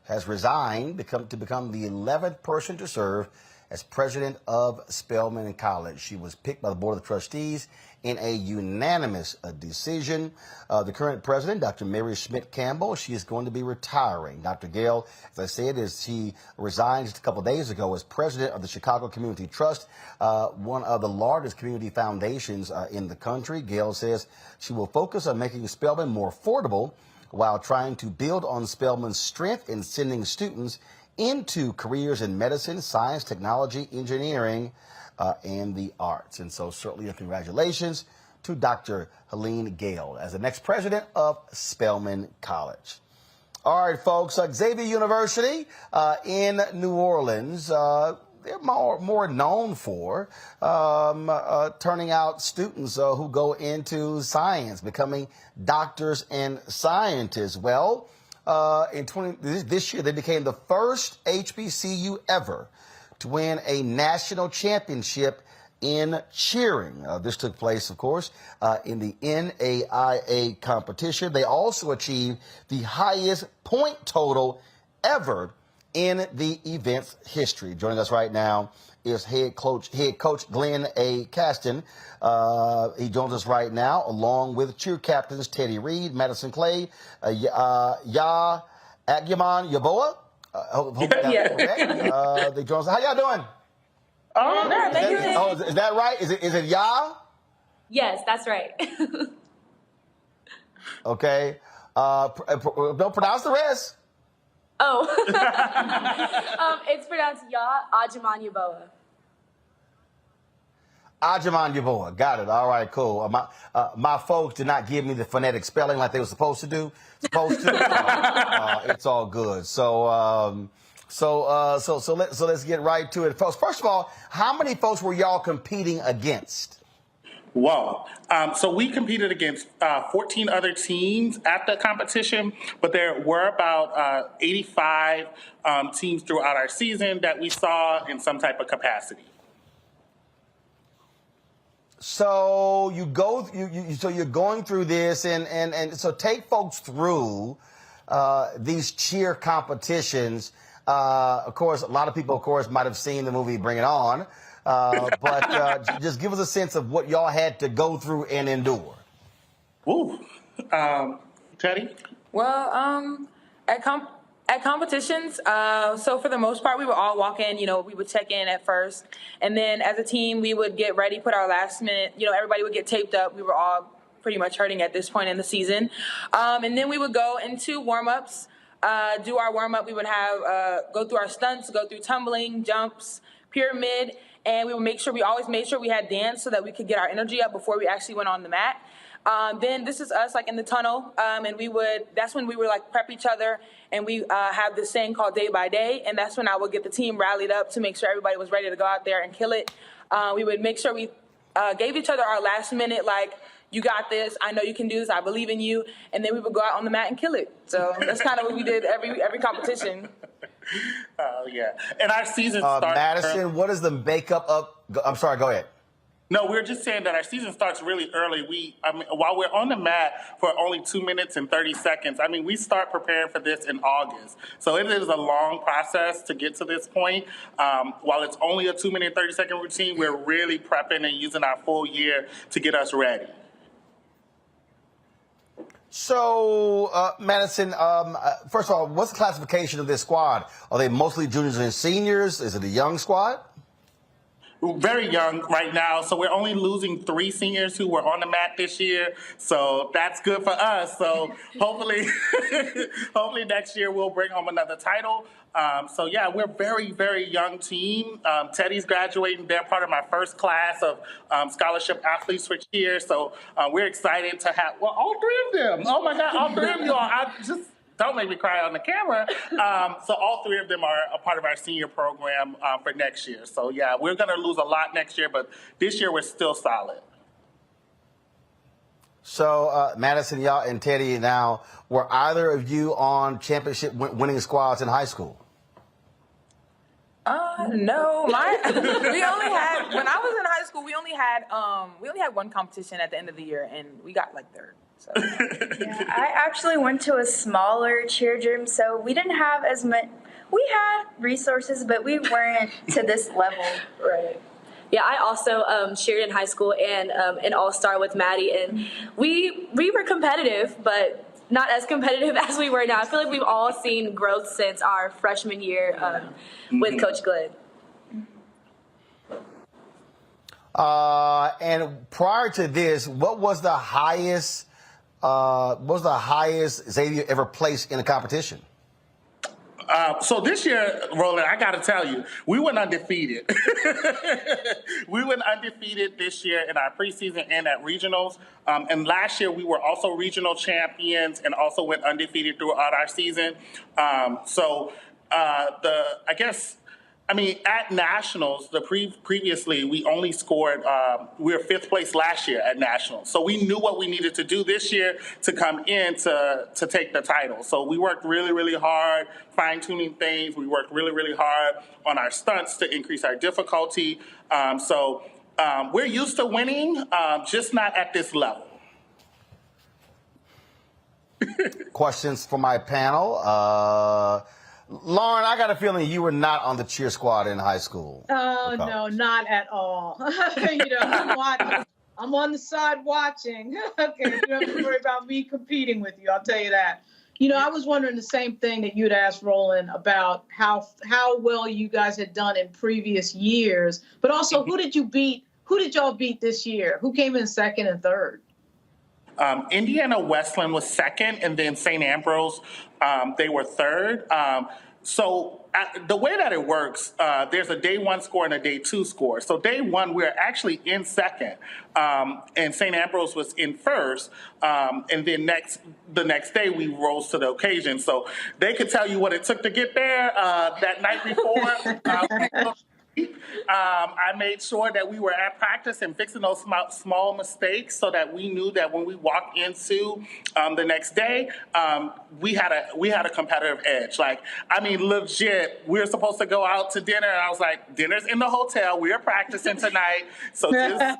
has resigned to become the 11th person to serve as president of Spelman College. She was picked by the Board of Trustees in a unanimous decision. The current president, Dr. Mary Schmidt Campbell, she is going to be retiring. Dr. Gayle, as I said, she resigned just a couple of days ago as president of the Chicago Community Trust, one of the largest community foundations in the country. Gayle says she will focus on making Spelman more affordable while trying to build on Spelman's strength in sending students into careers in medicine, science, technology, engineering, and the arts. And so certainly congratulations to Dr. Helene Gayle as the next president of Spelman College. All right, folks, Xavier University in New Orleans, they're more known for turning out students who go into science, becoming doctors and scientists. Well, this year, they became the first HBCU ever to win a national championship in cheering. This took place, of course, in the NAIA competition. They also achieved the highest point total ever in the event's history. Joining us right now is head coach Glenn A. Caston. He joins us right now, along with cheer captains Teddy Reed, Madison Clay, Agyaman Yaboa. They join us. How y'all doing? Is that right? Is it Ya?
Yes, that's right.
Okay. Don't pronounce the rest.
Oh. It's pronounced Agyaman Yaboa.
Agyaman Yaboa. Got it. All right, cool. My folks did not give me the phonetic spelling like they were supposed to do. It's all good. So let's get right to it. First of all, how many folks were y'all competing against?
Whoa. So we competed against 14 other teams at the competition, but there were about 85 teams throughout our season that we saw in some type of capacity.
So you're going through this, and so take folks through these cheer competitions. Of course, a lot of people, might have seen the movie Bring It On. But just give us a sense of what y'all had to go through and endure.
Ooh. Teddy?
Well, at competitions, so for the most part, we would all walk in, we would check in at first. And then as a team, we would get ready, put our last minute, everybody would get taped up. We were all pretty much hurting at this point in the season. And then we would go into warm-ups, do our warm-up. We would have go through our stunts, go through tumbling, jumps, pyramid. And we always made sure we had dance so that we could get our energy up before we actually went on the mat. Then this is us in the tunnel, and that's when we would prep each other, and we have this saying called day by day, and that's when I would get the team rallied up to make sure everybody was ready to go out there and kill it. We would make sure we gave each other our last minute, you got this, I know you can do this, I believe in you, and then we would go out on the mat and kill it. So that's kind of what we did every competition.
Yeah. And our season starts.
Madison, what is the makeup of? I'm sorry, go ahead.
No, we're just saying that our season starts really early. While we're on the mat for only 2 minutes and 30 seconds, we start preparing for this in August. So it is a long process to get to this point. While it's only a 2 minute, 30-second routine, we're really prepping and using our full year to get us ready.
So, Madison, first of all, what's the classification of this squad? Are they mostly juniors and seniors? Is it a young squad?
We're very young right now, so we're only losing 3 seniors who were on the mat this year. So that's good for us. So hopefully next year we'll bring home another title. So yeah, we're a very, very young team. Teddy's graduating. They're part of my first class of scholarship athletes for cheer. So we're excited to have, all 3 of them. Oh my God, all 3 of y'all. Don't make me cry on the camera. So all 3 of them are a part of our senior program for next year. So yeah, we're going to lose a lot next year, but this year we're still solid.
So Madison, y'all, and Teddy, now, were either of you on championship winning squads in high school?
No, when I was in high school, we only had one competition at the end of the year, and we got like third. So.
Yeah, I actually went to a smaller cheer gym, so we didn't have as much. We had resources, but we weren't to this level.
Right. Yeah, I also cheered in high school and an all-star with Maddie, and we were competitive, but not as competitive as we were now. I feel like we've all seen growth since our freshman year with Coach Glenn.
And prior to this, what was the highest Xavier ever placed in a competition?
So this year, Roland, I got to tell you, we went undefeated. We went undefeated this year in our preseason and at regionals. And last year, we were also regional champions and also went undefeated throughout our season. At nationals, previously we only scored. We were 5th place last year at nationals, so we knew what we needed to do this year to come in to take the title. So we worked really, really hard, fine-tuning things. We worked really, really hard on our stunts to increase our difficulty. We're used to winning, just not at this level.
Questions for my panel. Lauren, I got a feeling you were not on the cheer squad in high school.
Oh, no, not at all. I'm watching. I'm on the side watching. Okay, you don't have to worry about me competing with you. I'll tell you that. I was wondering the same thing that you'd asked Roland about how well you guys had done in previous years, but also who did you beat? Who did y'all beat this year? Who came in second and third?
Indiana Westland was second, and then St. Ambrose, they were third. The way that it works, there's a day 1 score and a day 2 score. So day 1, we're actually in second, and St. Ambrose was in first. And then the next day, we rose to the occasion. So they could tell you what it took to get there that night before. I made sure that we were at practice and fixing those small mistakes so that we knew that when we walked into the next day, we had a competitive edge. Legit, we were supposed to go out to dinner, and I was like, dinner's in the hotel. We are practicing tonight. So just...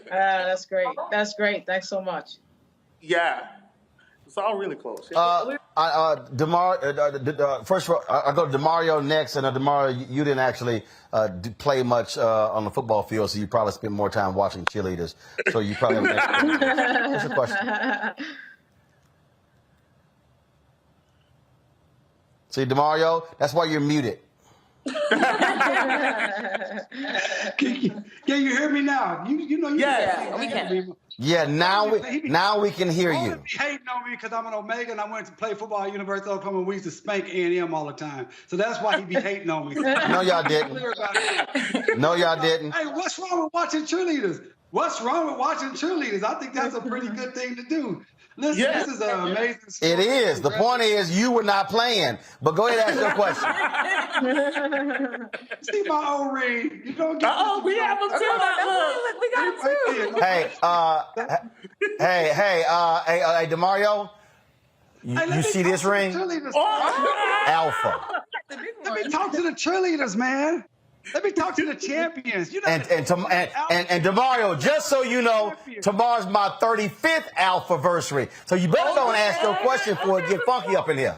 That's great. That's great. Thanks so much.
Yeah. It's all really close.
First of all, I go to DeMario next, and DeMario, you didn't actually play much on the football field, so you probably spent more time watching cheerleaders. So you probably have What's your question? See, DeMario, that's why you're muted.
Can you hear me now?
We can.
Yeah, now we can hear you.
He hating on me because I'm an Omega and I went to play football at University of Oklahoma. We used to spank A&M all the time. So that's why he be hating on me.
No, y'all didn't. No, y'all didn't.
Hey, what's wrong with watching cheerleaders? What's wrong with watching cheerleaders? I think that's a pretty good thing to do. Listen, This is an amazing story.
It is. The point is you were not playing. But go ahead and ask your question.
See my old ring. You don't get
we have them too.
Look, we got them too.
Hey, DeMario, you see this ring? Alpha.
Let me talk to the cheerleaders, man. Let me talk to the champions.
And DeMario, just so you know, tomorrow's my 35th Alpha-versary. So you better go and ask your question before it get funky up in here.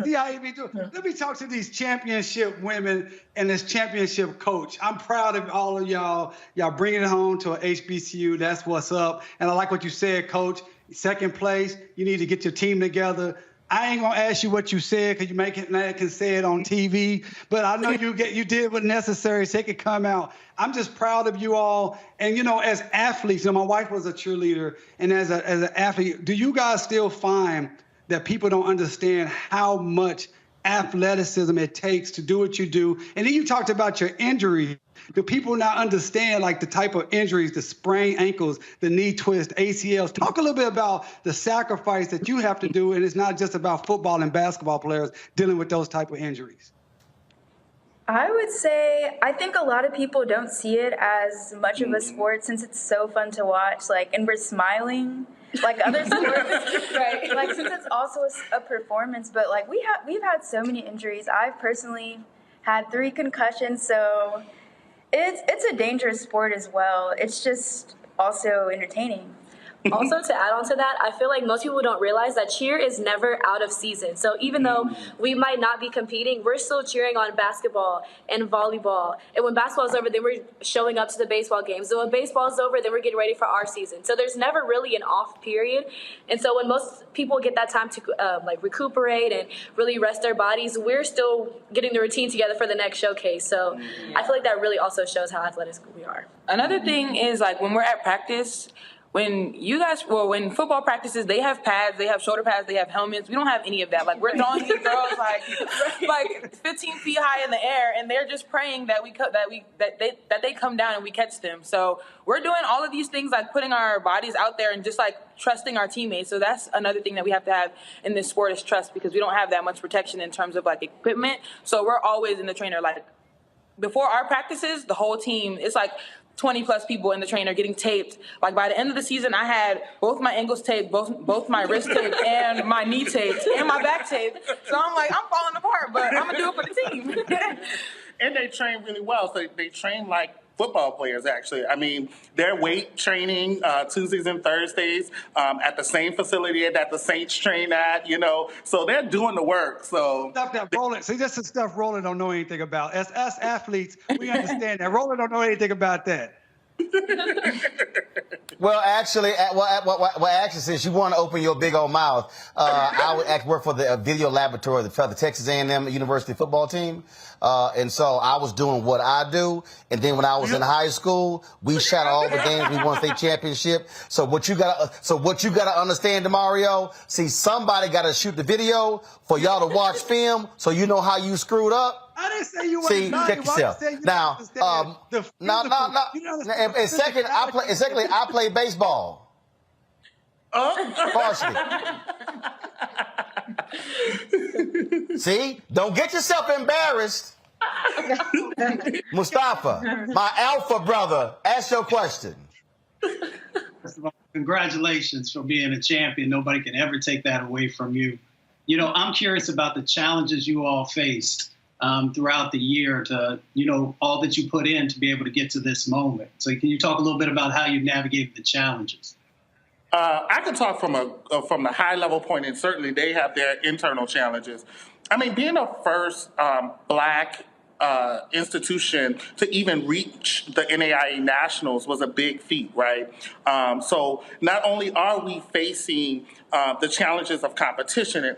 See how he be doing. Let me talk to these championship women and this championship coach. I'm proud of all of y'all. Y'all bringing it home to an HBCU. That's what's up. And I like what you said, Coach. Second place, you need to get your team together. I ain't gonna ask you what you said because you can say it on TV, but I know you did what's necessary so it could come out. I'm just proud of you all. And as athletes, my wife was a cheerleader, and as an athlete, do you guys still find that people don't understand how much athleticism it takes to do what you do? And then you talked about your injuries. Do people not understand the type of injuries, the sprained ankles, the knee twist, ACLs? Talk a little bit about the sacrifice that you have to do, and it's not just about football and basketball players dealing with those type of injuries.
I would say I think a lot of people don't see it as much of a sport since it's so fun to watch, and we're smiling like other sports, right? Since it's also a performance, but we've had so many injuries. I've personally had 3 concussions, so It's a dangerous sport as well. It's just also entertaining.
Also, to add on to that, I feel like most people don't realize that cheer is never out of season. So even though we might not be competing, we're still cheering on basketball and volleyball. And when basketball's over, then we're showing up to the baseball games. And when baseball's over, then we're getting ready for our season. So there's never really an off period. And so when most people get that time to like recuperate and really rest their bodies, we're still getting the routine together for the next showcase. So I feel like that really also shows how athletic we are.
Another thing is, like, when we're at practice, when football practices, they have pads, they have shoulder pads, they have helmets. We don't have any of that. Like, we're throwing these girls like 15 feet high in the air, and they're just praying that they come down and we catch them. So we're doing all of these things, like putting our bodies out there and just like trusting our teammates. So that's another thing that we have to have in this sport is trust, because we don't have that much protection in terms of like equipment. So we're always in the trainer. Like, before our practices, the whole team, it's like 20 plus people in the trainer getting taped. Like, by the end of the season, I had both my ankles taped, both my wrist taped, and my knee taped, and my back taped. So I'm like, I'm falling apart, but I'm gonna do it for the team.
And they train really well. So they train like football players, actually. I mean, their weight training Tuesdays and Thursdays at the same facility that the Saints train at, you know. So they're doing the work. So
stuff that Roland, see, this is stuff Roland don't know anything about. As us athletes, we understand that. Roland don't know anything about that.
Well, actually, since you want to open your big old mouth, I would actually work for the video laboratory for the Texas A&M University football team. And so I was doing what I do. And then when I was in high school, we shot all the games. We won state championship. So what you gotta understand, DeMario, see, somebody gotta shoot the video for y'all to watch film so you know how you screwed up.
I didn't say you
see, check yourself. Now, and secondly, I play baseball. Partially. See, don't get yourself embarrassed. Mustafa, my alpha brother, ask your question.
First of all, congratulations for being a champion. Nobody can ever take that away from you. You know, I'm curious about the challenges you all faced throughout the year to, you know, all that you put in to be able to get to this moment. So can you talk a little bit about how you navigated the challenges?
I could talk from the high level point, and certainly they have their internal challenges. I mean, being a first Black institution to even reach the NAIA Nationals was a big feat, right? So not only are we facing the challenges of competition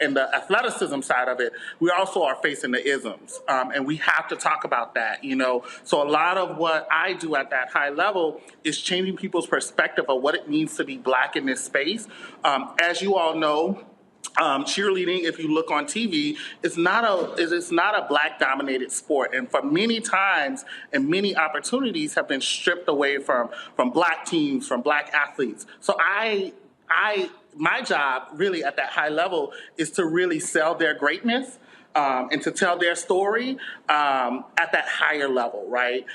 and the athleticism side of it, we also are facing the isms, and we have to talk about that, you know. So a lot of what I do at that high level is changing people's perspective of what it means to be Black in this space. As you all know, cheerleading, if you look on TV, it's not a Black-dominated sport, and for many times and many opportunities have been stripped away from Black teams, from Black athletes. So my job really at that high level is to really sell their greatness. And to tell their story at that higher level, right?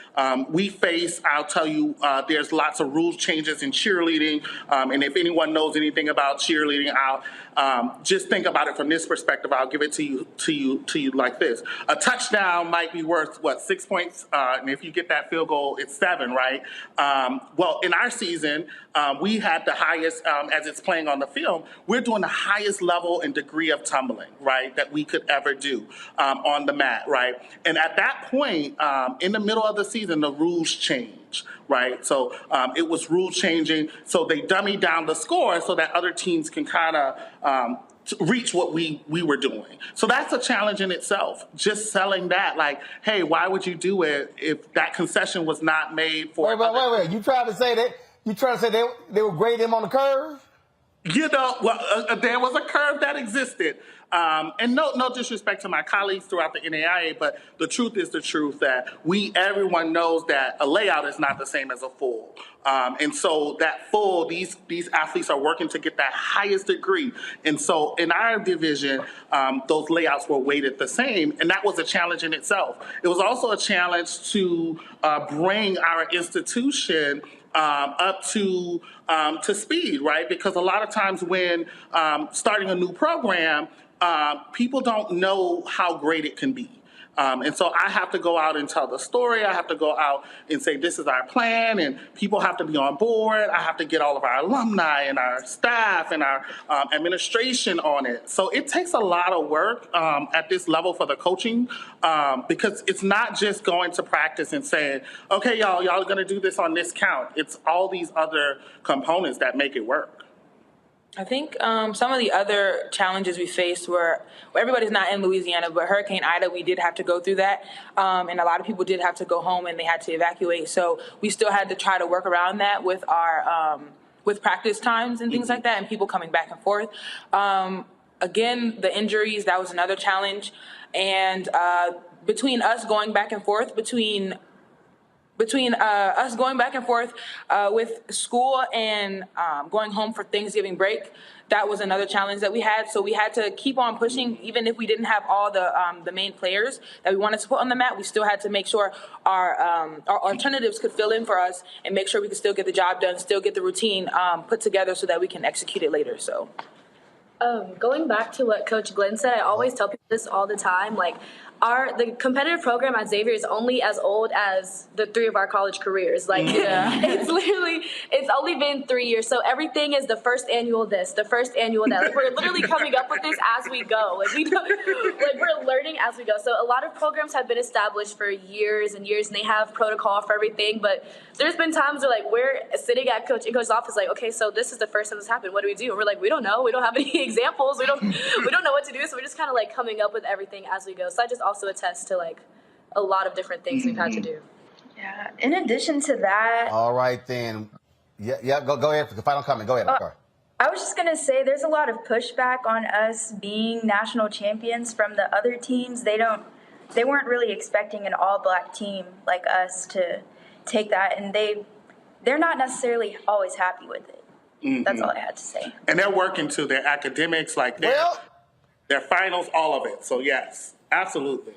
We face, I'll tell you, there's lots of rules changes in cheerleading, and if anyone knows anything about cheerleading, I'll just think about it from this perspective. I'll give it to you like this: a touchdown might be worth 6 points, and if you get that field goal, it's 7, right? Well, in our season, we had the highest, as it's playing on the film, we're doing the highest level and degree of tumbling, right, that we could ever do on the mat, right? And at that point, in the middle of the season, the rules change, right? So it was rule changing, so they dummy down the score so that other teams can kind of reach what we were doing. So that's a challenge in itself, just selling that, like, hey, why would you do it if that concession was not made for
Wait. You trying to say they would grade him on the curve?
You know, well, there was a curve that existed. And no disrespect to my colleagues throughout the NAIA, but the truth is the truth that everyone knows that a layout is not the same as a full. And so that full, these athletes are working to get that highest degree. And so in our division, those layouts were weighted the same, and that was a challenge in itself. It was also a challenge to bring our institution up to speed, right? Because a lot of times when starting a new program, people don't know how great it can be. And so I have to go out and tell the story. I have to go out and say, this is our plan, and people have to be on board. I have to get all of our alumni and our staff and our administration on it. So it takes a lot of work at this level for the coaching, because it's not just going to practice and saying, okay, y'all are going to do this on this count. It's all these other components that make it work.
I think some of the other challenges we faced were, well, everybody's not in Louisiana, but Hurricane Ida, we did have to go through that. And a lot of people did have to go home and they had to evacuate. So we still had to try to work around that with our with practice times and things like that, and people coming back and forth. Again, the injuries, that was another challenge. And between us going back and forth, between us going back and forth with school and going home for Thanksgiving break, that was another challenge that we had. So we had to keep on pushing, even if we didn't have all the main players that we wanted to put on the mat. We still had to make sure our alternatives could fill in for us and make sure we could still get the job done, still get the routine put together so that we can execute it later. So.
Going back to what Coach Glenn said, I always tell people this all the time, like, the competitive program at Xavier is only as old as the 3 of our college careers. Like, it's only been 3 years. So everything is the first annual this, the first annual that. Like, we're literally coming up with this as we go. Like, we're learning as we go. So a lot of programs have been established for years and years, and they have protocol for everything. But there's been times where, like, we're sitting at Coach's office, like, okay, so this is the first time this happened. What do we do? And we're like, we don't know. We don't have any examples. We don't know what to do. So we're just kind of like coming up with everything as we go. So I just also attest to like a lot of different things we've had to do.
Yeah. In addition to that.
All right then. Yeah. Go ahead for the final comment. Go ahead.
I was just gonna say there's a lot of pushback on us being national champions from the other teams. They weren't really expecting an all-black team like us to take that, and they're not necessarily always happy with it. Mm-hmm. That's all I had to say.
And they're working to their academics, like their finals, all of it. So yes, absolutely.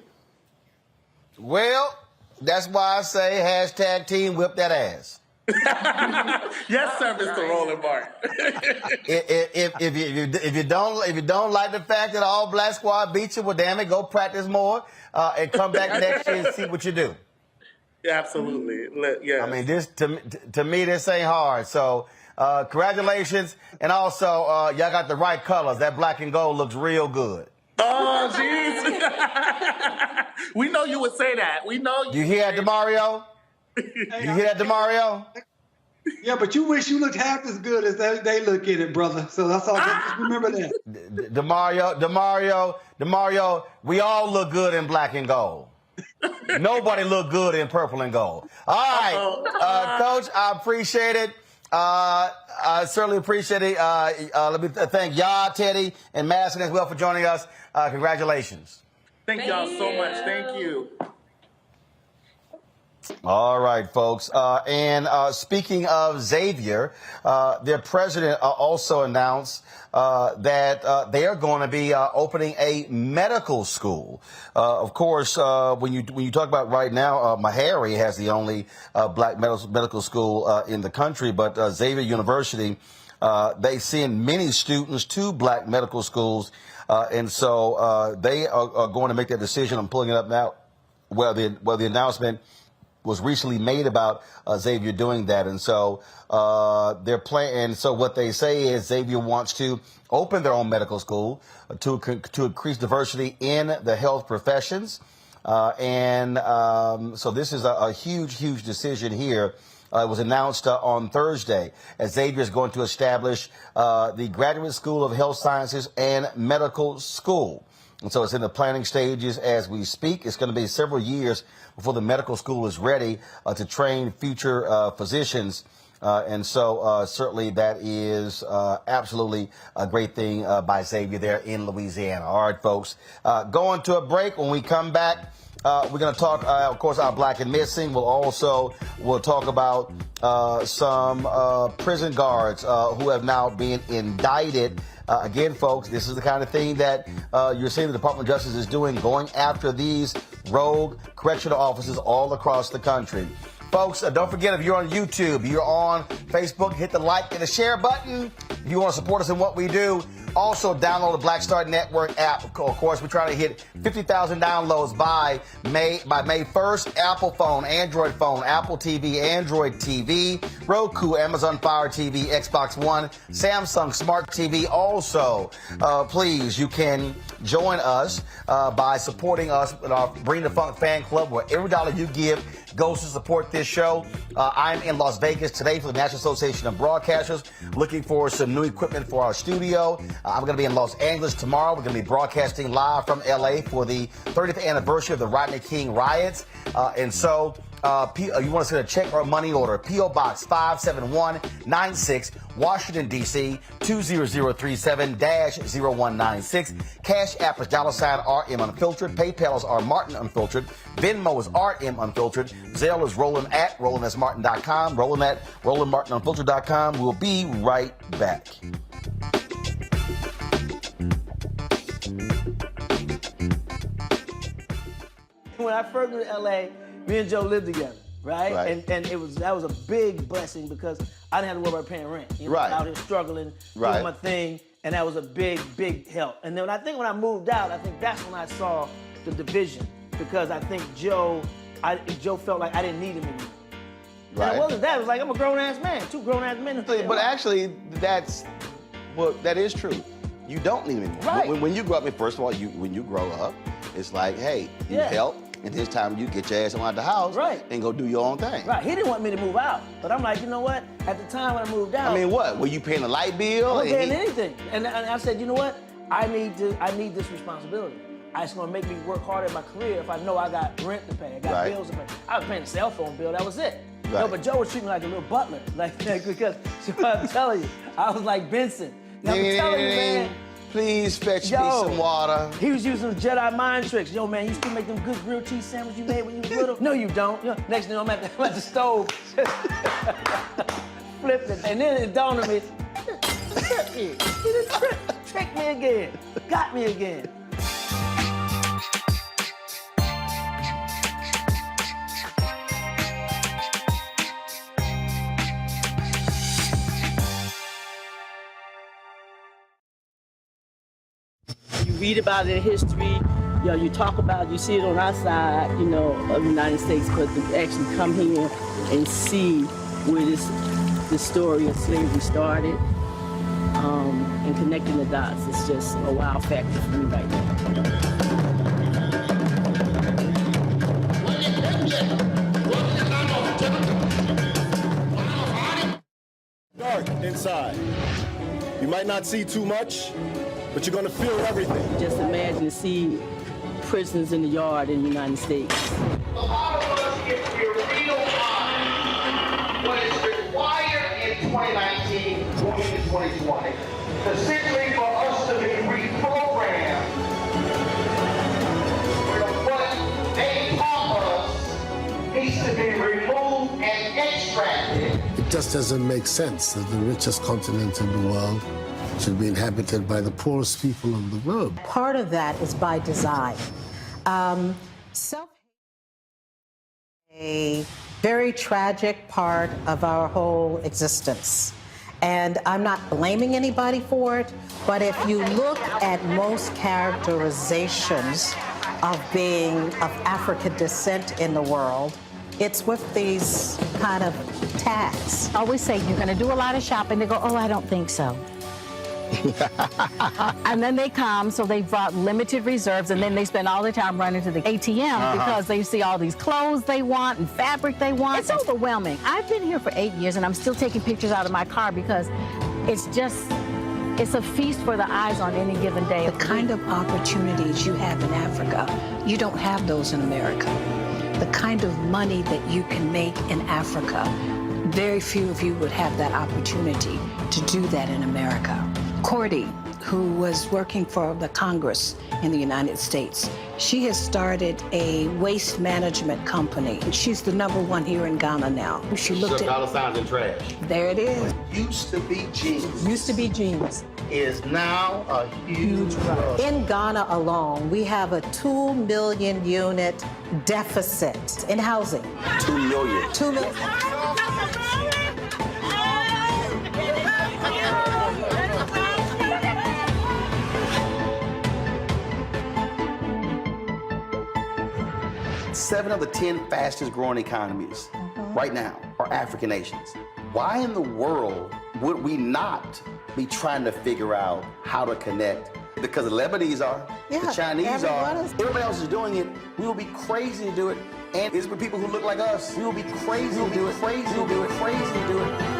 Well, that's why I say hashtag team whip that ass.
Yes, sir, Mr. Roland Martin.
if you don't like the fact that all black squad beat you, well, damn it, go practice more and come back next year and see what you do.
Yeah, absolutely. Yeah.
I mean, this to me, this ain't hard. So, congratulations, and also y'all got the right colors. That black and gold looks real good.
Oh, jeez. We know you would say that. We know you.
You hear that, DeMario? You hear that, DeMario?
Yeah, but you wish you looked half as good as they look in it, brother. So that's all. Just remember that. DeMario, we all look good in black and gold. Nobody look good in purple and gold. All right, Coach, I appreciate it. I certainly appreciate it. Let me thank y'all, Teddy, and Madison as well for joining us. Congratulations.
Thank y'all so much. Thank you.
All right, folks. And speaking of Xavier, their president also announced that they are going to be opening a medical school. Of course, when you talk about right now, Meharry has the only black medical school in the country, but Xavier University, they send many students to black medical schools, and so they are going to make that decision. I'm pulling it up now, where the announcement was recently made about Xavier doing that. And so their plan, and so what they say is Xavier wants to open their own medical school to increase diversity in the health professions. So this is a huge decision here. It was announced on Thursday as Xavier is going to establish the Graduate School of Health Sciences and Medical School. And so it's in the planning stages as we speak. It's going to be several years before the medical school is ready to train future physicians. And so certainly that is absolutely a great thing by Xavier there in Louisiana. All right, folks, going to a break. When we come back, we're going to talk, of course, our Black and Missing. We'll talk about some prison guards who have now been indicted. Again, folks, this is the kind of thing that you're seeing the Department of Justice is doing, going after these rogue correctional officers all across the country. Folks, don't forget, if you're on YouTube, you're on Facebook, hit the like and the share button. If you want to support us in what we do, Also, download the Black Star Network app. Of course, we're trying to hit 50,000 downloads by May 1st. Apple phone, Android phone, Apple TV, Android TV, Roku, Amazon Fire TV, Xbox One, Samsung Smart TV. Also, please, you can join us by supporting us with our Bring the Funk fan club, where every dollar you give goes to support this show. I'm in Las Vegas today for the National Association of Broadcasters, looking for some new equipment for our studio. I'm going to be in Los Angeles tomorrow. We're going to be broadcasting live from LA for the 30th anniversary of the Rodney King riots. And so you want to send a check or a money order, P.O. Box 57196, Washington, D.C. 20037-0196. Cash App is $RM Unfiltered. PayPal is R Martin Unfiltered. Venmo is RM Unfiltered. Zelle is Roland@RolandSMartin.com. Roland@RolandMartinUnfiltered.com. We'll be right back.
When I first moved to LA, me and Joe lived together, right? And that was a big blessing because I didn't have to worry about paying rent. You know,
Right.
out here struggling, doing my thing, and that was a big, big help. And then when I moved out, I think that's when I saw the division, because I think Joe felt like I didn't need him anymore.
Right.
And it wasn't that. It was like, I'm a grown-ass man, two grown-ass men.
But actually, that is true. You don't need him anymore.
Right.
When you grow up, first of all, when you grow up, it's like, hey, you help, and this time you get your ass out the house and go do your own thing.
Right. He didn't want me to move out, but I'm like, you know what? At the time when I moved out,
I mean, what? Were you paying a light bill?
I wasn't paying anything. And I said, you know what? I need this responsibility. It's gonna make me work harder in my career if I know I got rent to pay, I got bills to pay. I was paying a cell phone bill, that was it.
Right.
No, but Joe was treating me like a little butler, because I'm telling you, I was like Benson. I'm telling you, man.
Please fetch me some water.
He was using Jedi mind tricks. Yo, man, you still make them good grilled cheese sandwiches you made when you was little? No, you don't. Next thing I'm at the stove, flipped it, and then it dawned on me, trick me again, got me again.
You read about it in history, you talk about it, you see it on our side, of the United States, but to actually come here and see where this story of slavery started, and connecting the dots, it's just a wow factor for me right now.
Dark inside. You might not see too much, but you're gonna feel everything.
Just imagine to see prisons in the yard in the United States.
A lot of us, if we're real honest, what is required in 2019 going into 2020, essentially for us to be reprogrammed from what they taught us needs to be removed and extracted.
It just doesn't make sense that the richest continent in the world should be inhabited by the poorest people in the world.
Part of that is by design. A very tragic part of our whole existence. And I'm not blaming anybody for it, but if you look at most characterizations of being of African descent in the world, it's with these kind of tags.
Always say, you're gonna do a lot of shopping. They go, oh, I don't think so. And then they come, so they brought limited reserves, and then they spend all the time running to the ATM because they see all these clothes they want and fabric they want. It's overwhelming. I've been here for 8 years, and I'm still taking pictures out of my car because it's a feast for the eyes on any given day.
The kind of opportunities you have in Africa, you don't have those in America. The kind of money that you can make in Africa, very few of you would have that opportunity to do that in America. Cordy, who was working for the Congress in the United States, she has started a waste management company. She's the #1 here in Ghana now. She looked at
dollar signs in trash.
There it is.
Used to be jeans.
Used to be jeans.
Is now a huge rush.
In Ghana alone, we have a 2 million unit deficit in housing.
2 million.
2 million.
7 of the 10 fastest growing economies right now are African nations. Why in the world would we not be trying to figure out how to connect? Because the Lebanese are, the Chinese are, everybody else is doing it. We will be crazy to do it. And it's with people who look like us. We will be crazy to do it, crazy to do it, crazy to do it.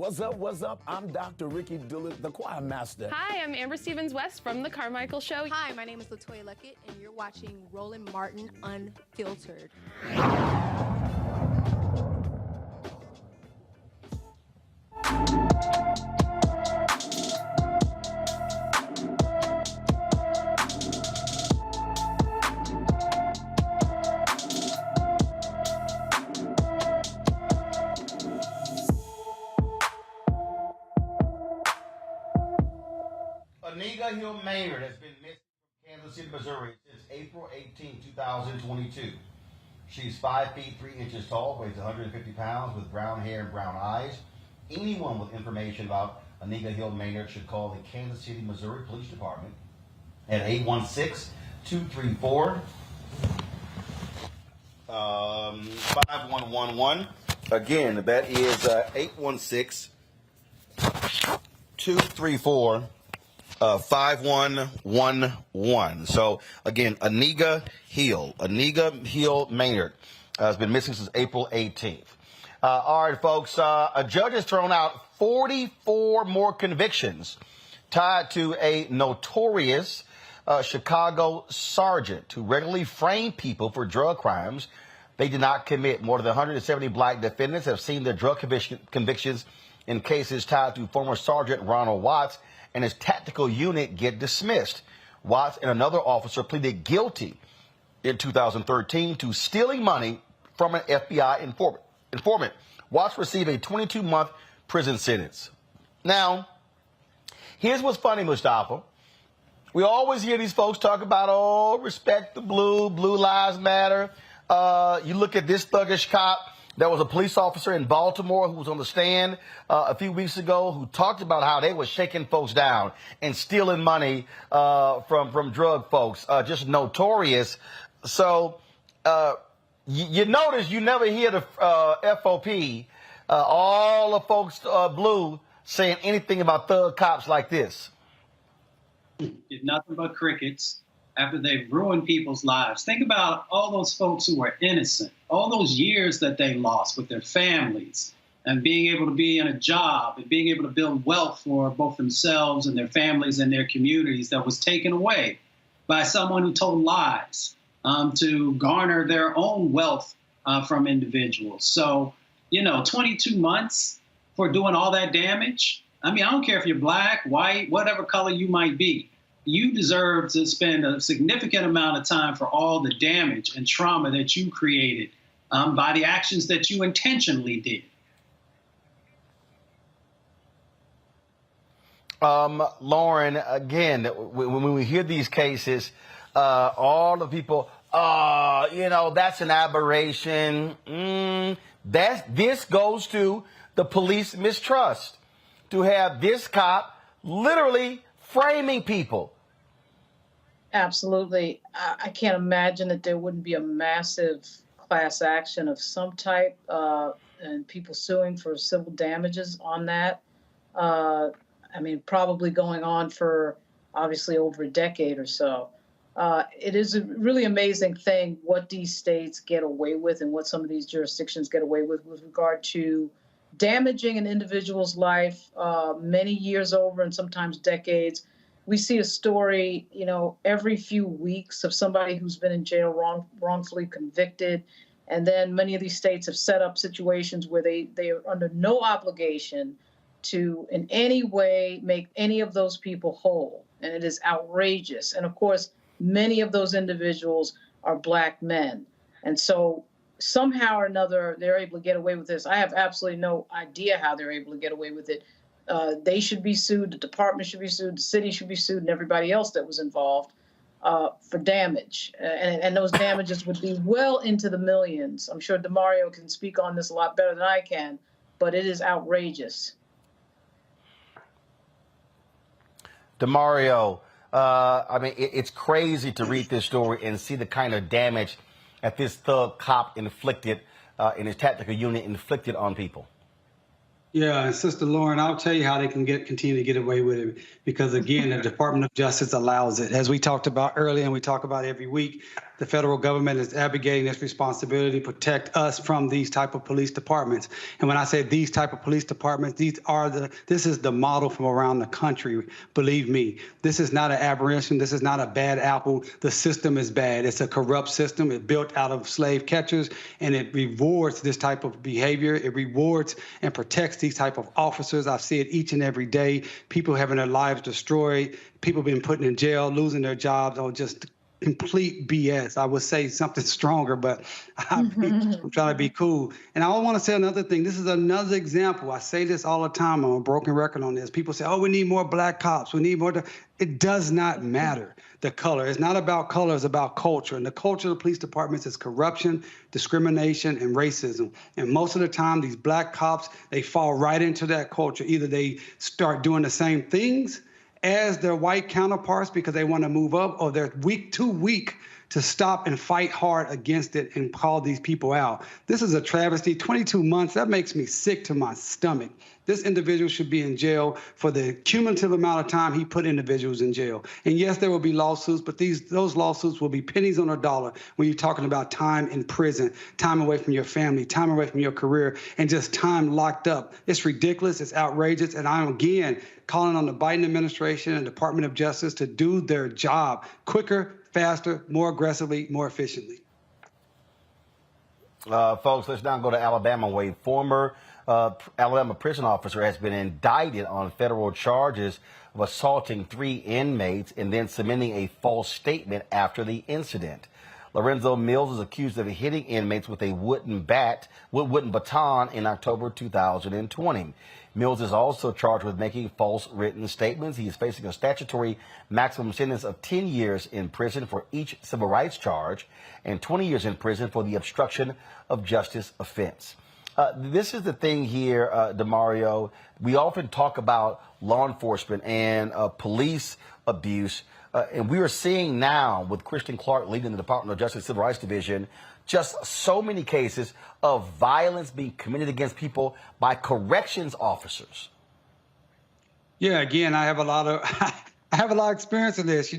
What's up? I'm Dr. Ricky Dillard, the choir master.
Hi, I'm Amber Stevens-West from The Carmichael Show.
Hi, my name is Latoya Luckett, and you're watching Roland Martin Unfiltered.
Anita Hill Maynard has been missing from Kansas City, Missouri since April 18, 2022. She's 5 feet 3 inches tall, weighs 150 pounds, with brown hair and brown eyes. Anyone with information about Anita Hill Maynard should call the Kansas City, Missouri Police Department at 816-234-5111. Again, that is 816-234-5111. 5111. So again, Anita Hill Maynard has been missing since April 18th. All right, folks. A judge has thrown out 44 more convictions tied to a notorious Chicago sergeant who regularly framed people for drug crimes they did not commit. More than 170 black defendants have seen their drug convictions in cases tied to former Sergeant Ronald Watts and his tactical unit get dismissed. Watts and another officer pleaded guilty in 2013 to stealing money from an FBI informant. Watts received a 22-month prison sentence. Now, here's what's funny, Mustafa. We always hear these folks talk about, oh, respect the blue lives matter. You look at this thuggish cop. There was a police officer in Baltimore who was on the stand a few weeks ago who talked about how they were shaking folks down and stealing money from drug folks, just notorious. So you notice you never hear the FOP, all the folks blue, saying anything about thug cops like this.
Did nothing but crickets after they've ruined people's lives. Think about all those folks who were innocent, all those years that they lost with their families and being able to be in a job and being able to build wealth for both themselves and their families and their communities that was taken away by someone who told lies to garner their own wealth from individuals. So, 22 months for doing all that damage. I mean, I don't care if you're black, white, whatever color you might be. You deserve to spend a significant amount of time for all the damage and trauma that you created by the actions that you intentionally did.
Lauren, again, when we hear these cases, all the people, that's an aberration. This goes to the police mistrust, to have this cop literally framing people.
Absolutely. I can't imagine that there wouldn't be a massive class action of some type and people suing for civil damages on that. Probably going on for obviously over a decade or so. It is a really amazing thing what these states get away with and what some of these jurisdictions get away with regard to damaging an individual's life many years over and sometimes decades. We see a story, every few weeks of somebody who's been in jail wrongfully convicted. And then many of these states have set up situations where they are under no obligation to in any way make any of those people whole. And it is outrageous. And of course, many of those individuals are black men. And so somehow or another, they're able to get away with this. I have absolutely no idea how they're able to get away with it. They should be sued, the department should be sued, the city should be sued, and everybody else that was involved for damage. And those damages would be well into the millions. I'm sure DeMario can speak on this a lot better than I can, but it is outrageous.
DeMario, I mean, it's crazy to read this story and see the kind of damage that this thug cop inflicted in his tactical unit inflicted on people.
Yeah, and Sister Lauren, I'll tell you how they can continue to get away with it, because again, the Department of Justice allows it. As we talked about earlier, and we talk about every week, the federal government is abrogating its responsibility to protect us from these type of police departments. And when I say these type of police departments, this is the model from around the country. Believe me, this is not an aberration. This is not a bad apple. The system is bad. It's a corrupt system. It's built out of slave catchers, and it rewards this type of behavior. It rewards and protects these type of officers. I see it each and every day. People having their lives destroyed, people being put in jail, losing their jobs, or just complete BS. I would say something stronger, but I'm trying to be cool. And I want to say another thing. This is another example. I say this all the time. I'm a broken record on this. People say, oh, we need more black cops. We need more. It does not matter the color. It's not about color. It's about culture. And the culture of the police departments is corruption, discrimination, and racism. And most of the time, these black cops, they fall right into that culture. Either they start doing the same things as their white counterparts because they want to move up, or they're too weak to stop and fight hard against it and call these people out. This is a travesty. 22 months, that makes me sick to my stomach. This individual should be in jail for the cumulative amount of time he put individuals in jail. And yes, there will be lawsuits, but those lawsuits will be pennies on a dollar when you're talking about time in prison, time away from your family, time away from your career, and just time locked up. It's ridiculous. It's outrageous. And I'm, again, calling on the Biden administration and Department of Justice to do their job quicker, faster, more aggressively, more efficiently.
Folks, let's now go to Alabama, where a former Alabama prison officer has been indicted on federal charges of assaulting 3 inmates and then submitting a false statement after the incident. Lorenzo Mills is accused of hitting inmates with a wooden baton in October 2020. Mills is also charged with making false written statements. He is facing a statutory maximum sentence of 10 years in prison for each civil rights charge and 20 years in prison for the obstruction of justice offense. This is the thing here, DeMario. We often talk about law enforcement and police abuse. And we are seeing now, with Kristen Clark leading the Department of Justice Civil Rights Division, just so many cases of violence being committed against people by corrections officers.
Yeah, again, I have a lot of experience in this,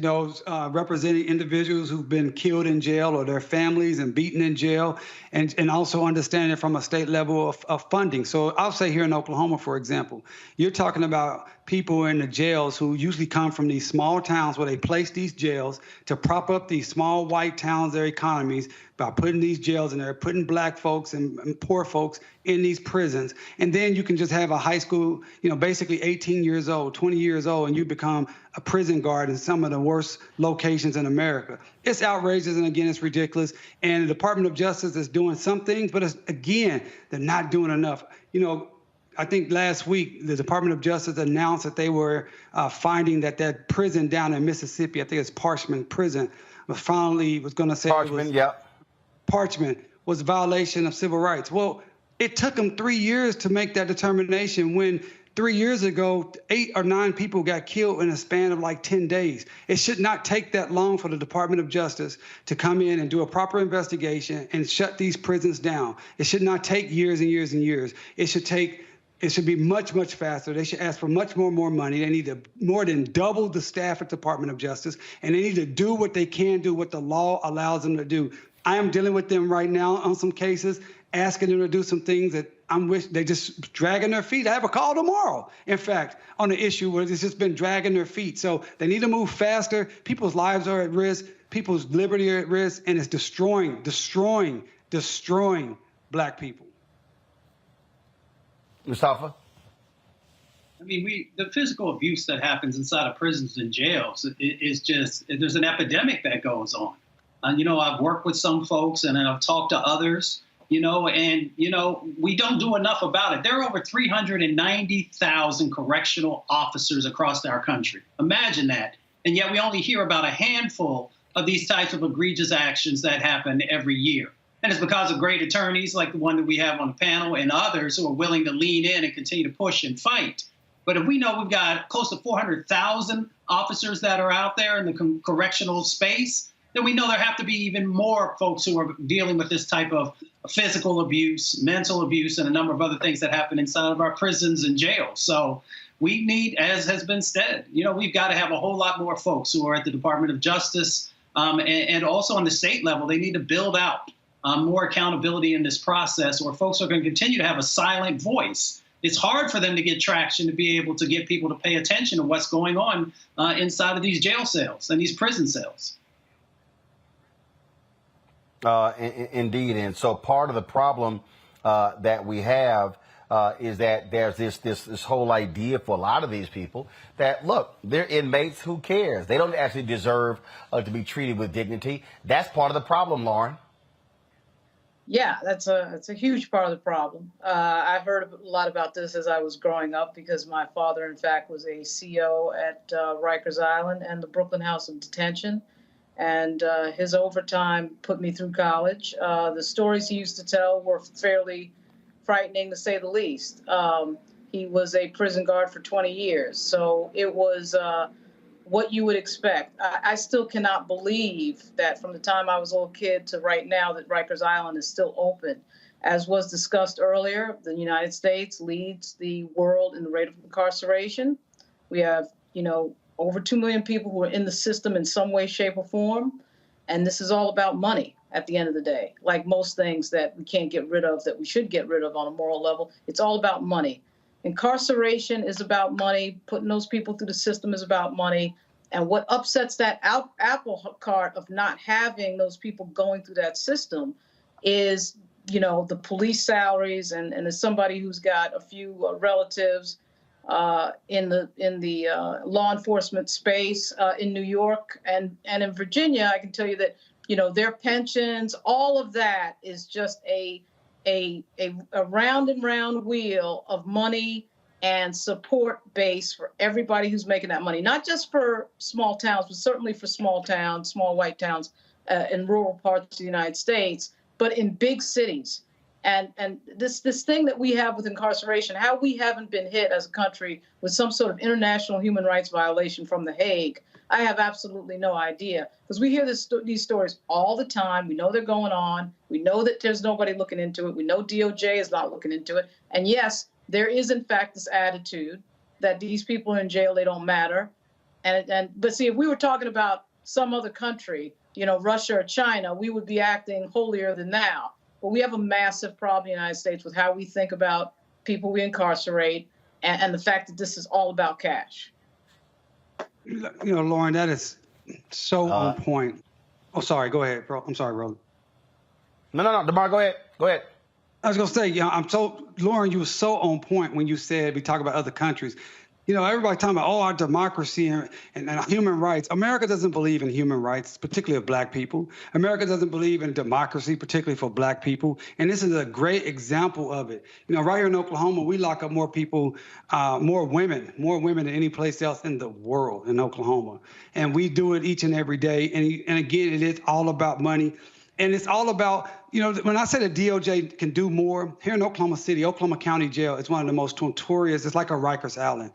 representing individuals who've been killed in jail or their families and beaten in jail, and also understanding it from a state level of funding. So I'll say here in Oklahoma, for example, you're talking about people in the jails who usually come from these small towns where they place these jails to prop up these small white towns, their economies, by putting these jails in there, putting black folks and poor folks in these prisons. And then you can just have a high school, basically 18 years old, 20 years old, and you become a prison guard in some of the worst locations in America. It's outrageous, and again, it's ridiculous. And the Department of Justice is doing some things, but again, they're not doing enough. I think last week, the Department of Justice announced that they were finding that prison down in Mississippi, I think it's Parchman Prison, was going to say Parchman was a violation of civil rights. Well, it took them 3 years to make that determination when 3 years ago, 8 or 9 people got killed in a span of like 10 days. It should not take that long for the Department of Justice to come in and do a proper investigation and shut these prisons down. It should not take years and years and years. It should be much, much faster. They should ask for much more money. They need to more than double the staff at the Department of Justice, and they need to do what they can do, what the law allows them to do. I am dealing with them right now on some cases, asking them to do some things that they just dragging their feet. I have a call tomorrow, in fact, on an issue where it's just been dragging their feet. So they need to move faster. People's lives are at risk. People's liberty are at risk, and it's destroying black people.
Mustafa?
I mean, the physical abuse that happens inside of prisons and jails is just, there's an epidemic that goes on. I've worked with some folks and I've talked to others, we don't do enough about it. There are over 390,000 correctional officers across our country. Imagine that. And yet we only hear about a handful of these types of egregious actions that happen every year. And it's because of great attorneys like the one that we have on the panel and others who are willing to lean in and continue to push and fight. But if we know we've got close to 400,000 officers that are out there in the correctional space, then we know there have to be even more folks who are dealing with this type of physical abuse, mental abuse, and a number of other things that happen inside of our prisons and jails. So we need, as has been said, we've got to have a whole lot more folks who are at the Department of Justice and also on the state level. They need to build out more accountability in this process, or folks are going to continue to have a silent voice. It's hard for them to get traction, to be able to get people to pay attention to what's going on inside of these jail cells and these prison cells.
Indeed. And so part of the problem that we have is that there's this whole idea for a lot of these people that, look, they're inmates, who cares? They don't actually deserve to be treated with dignity. That's part of the problem, Lauren.
Yeah, that's a huge part of the problem. I heard a lot about this as I was growing up because my father, in fact, was a CO at Rikers Island and the Brooklyn House of Detention. And his overtime put me through college. The stories he used to tell were fairly frightening, to say the least. He was a prison guard for 20 years. So it was what you would expect. I still cannot believe that from the time I was a little kid to right now that Rikers Island is still open. As was discussed earlier, the United States leads the world in the rate of incarceration. We have, over 2 million people who are in the system in some way, shape, or form. And this is all about money at the end of the day. Like most things that we can't get rid of, that we should get rid of on a moral level, it's all about money. Incarceration is about money. Putting those people through the system is about money. And what upsets that apple cart of not having those people going through that system is, the police salaries. And as somebody who's got a few relatives in the law enforcement space in New York and in Virginia, I can tell you that, their pensions, all of that is just a round and round wheel of money and support base for everybody who's making that money, not just for small towns, but certainly for small towns, small white towns in rural parts of the United States, but in big cities. And this thing that we have with incarceration, how we haven't been hit as a country with some sort of international human rights violation from The Hague, I have absolutely no idea. Because we hear these stories all the time. We know they're going on. We know that there's nobody looking into it. We know DOJ is not looking into it. And yes, there is, in fact, this attitude that these people are in jail, they don't matter. But see, if we were talking about some other country, Russia or China, we would be acting holier than thou. But we have a massive problem in the United States with how we think about people we incarcerate and the fact that this is all about cash.
Lauren, that is so on point. Oh, sorry. Go ahead, bro. I'm sorry, bro.
No, DeMar, go ahead. Go ahead.
I was going to say, Lauren, you were so on point when you said we talk about other countries. Everybody talking about, our democracy and human rights. America doesn't believe in human rights, particularly of black people. America doesn't believe in democracy, particularly for black people. And this is a great example of it. Right here in Oklahoma, we lock up more people, more women than any place else in the world in Oklahoma. And we do it each and every day. And again, it is all about money. And it's all about, when I say the DOJ can do more, here in Oklahoma City, Oklahoma County Jail is one of the most notorious. It's like a Rikers Island.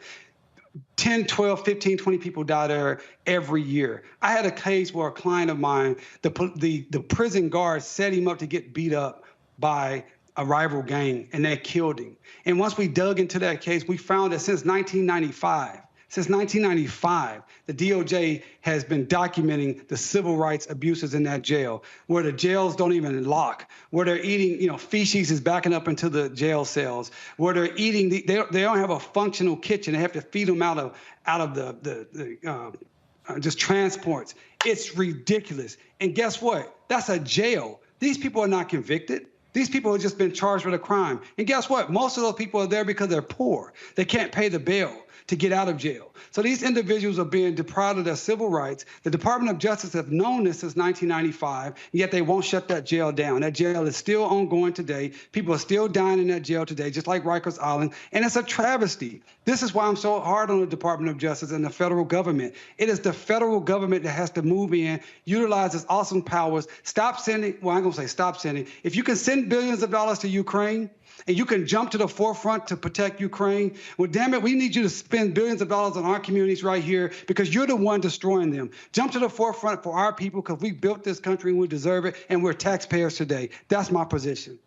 10, 12, 15, 20 people die there every year. I had a case where a client of mine, the prison guard set him up to get beat up by a rival gang, and they killed him. And once we dug into that case, we found that since 1995, the DOJ has been documenting the civil rights abuses in that jail, where the jails don't even lock, where they're eating, feces is backing up into the jail cells, where they're eating, they don't have a functional kitchen. They have to feed them out of the just transports. It's ridiculous. And guess what? That's a jail. These people are not convicted. These people have just been charged with a crime. And guess what? Most of those people are there because they're poor. They can't pay the bail to get out of jail. So these individuals are being deprived of their civil rights. The Department of Justice have known this since 1995, yet they won't shut that jail down. That jail is still ongoing today. People are still dying in that jail today, just like Rikers Island, and it's a travesty. This is why I'm so hard on the Department of Justice and the federal government. It is the federal government that has to move in, utilize its awesome powers, stop sending, well, I'm gonna say stop sending. If you can send billions of dollars to Ukraine, and you can jump to the forefront to protect Ukraine, well, damn it, we need you to spend billions of dollars on our communities right here because you're the one destroying them. Jump to the forefront for our people because we built this country and we deserve it, and we're taxpayers today. That's my position.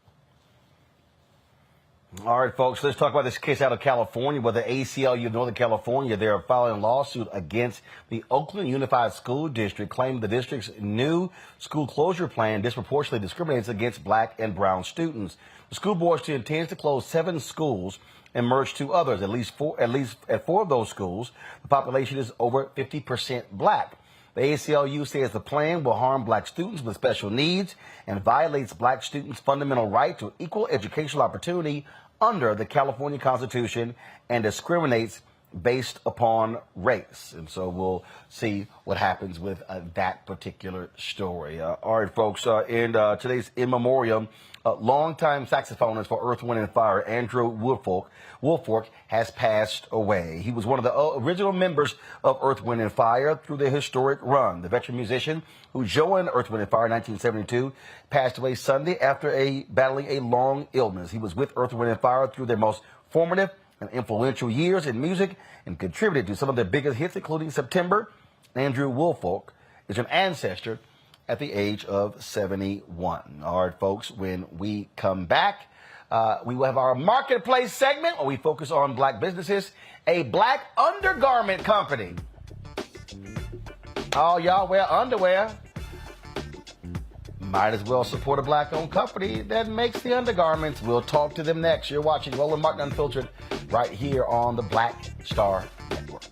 All right, folks, let's talk about this case out of California where the ACLU of Northern California, they're filing a lawsuit against the Oakland Unified School District, claiming the district's new school closure plan disproportionately discriminates against black and brown students. The school board intends to close 7 schools and merge 2 others. At least at 4 of those schools, the population is over 50% black. The ACLU says the plan will harm black students with special needs and violates black students' fundamental right to equal educational opportunity under the California Constitution and discriminates based upon race. And so we'll see what happens with that particular story. All right, folks, in today's In Memoriam, longtime saxophonist for Earth, Wind & Fire, Andrew Woolfolk, has passed away. He was one of the original members of Earth, Wind & Fire through the historic run. The veteran musician who joined Earth, Wind & Fire in 1972 passed away Sunday after battling a long illness. He was with Earth, Wind & Fire through their most formative and influential years in music and contributed to some of their biggest hits, including September. Andrew Woolfolk is an ancestor at the age of 71. All right, folks, when we come back, we will have our marketplace segment where we focus on black businesses. A black undergarment company. Oh, y'all wear underwear. Might as well support a black-owned company that makes the undergarments. We'll talk to them next. You're watching Roland Martin Unfiltered right here on the Black Star Network.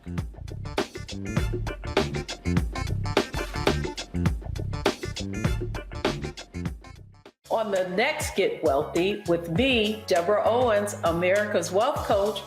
On the next Get Wealthy with me, Deborah Owens, America's Wealth Coach,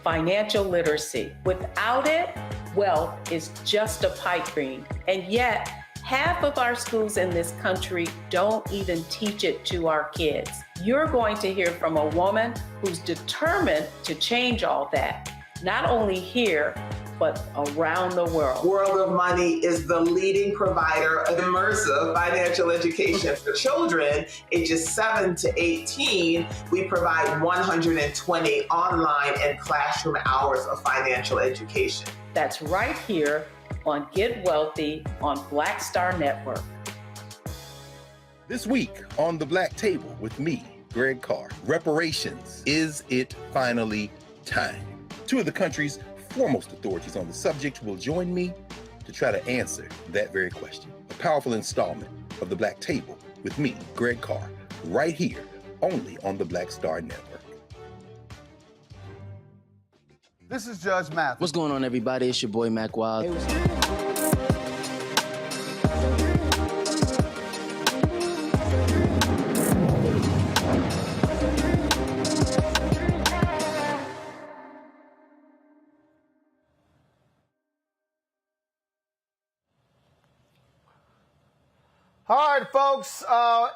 financial literacy. Without it, wealth is just a pipe dream. And yet, half of our schools in this country don't even teach it to our kids. You're going to hear from a woman who's determined to change all that, not only here, but around the world.
World of Money is the leading provider of immersive financial education for children ages 7 to 18. We provide 120 online and classroom hours of financial education.
That's right here on Get Wealthy on Black Star Network.
This week on The Black Table with me, Greg Carr, reparations. Is it finally time? 2 of the country's foremost authorities on the subject will join me to try to answer that very question. A powerful installment of The Black Table with me, Greg Carr, right here, only on the Black Star Network.
This is Judge Mathis.
What's going on, everybody? It's your boy, Mac Wild.
All right, folks,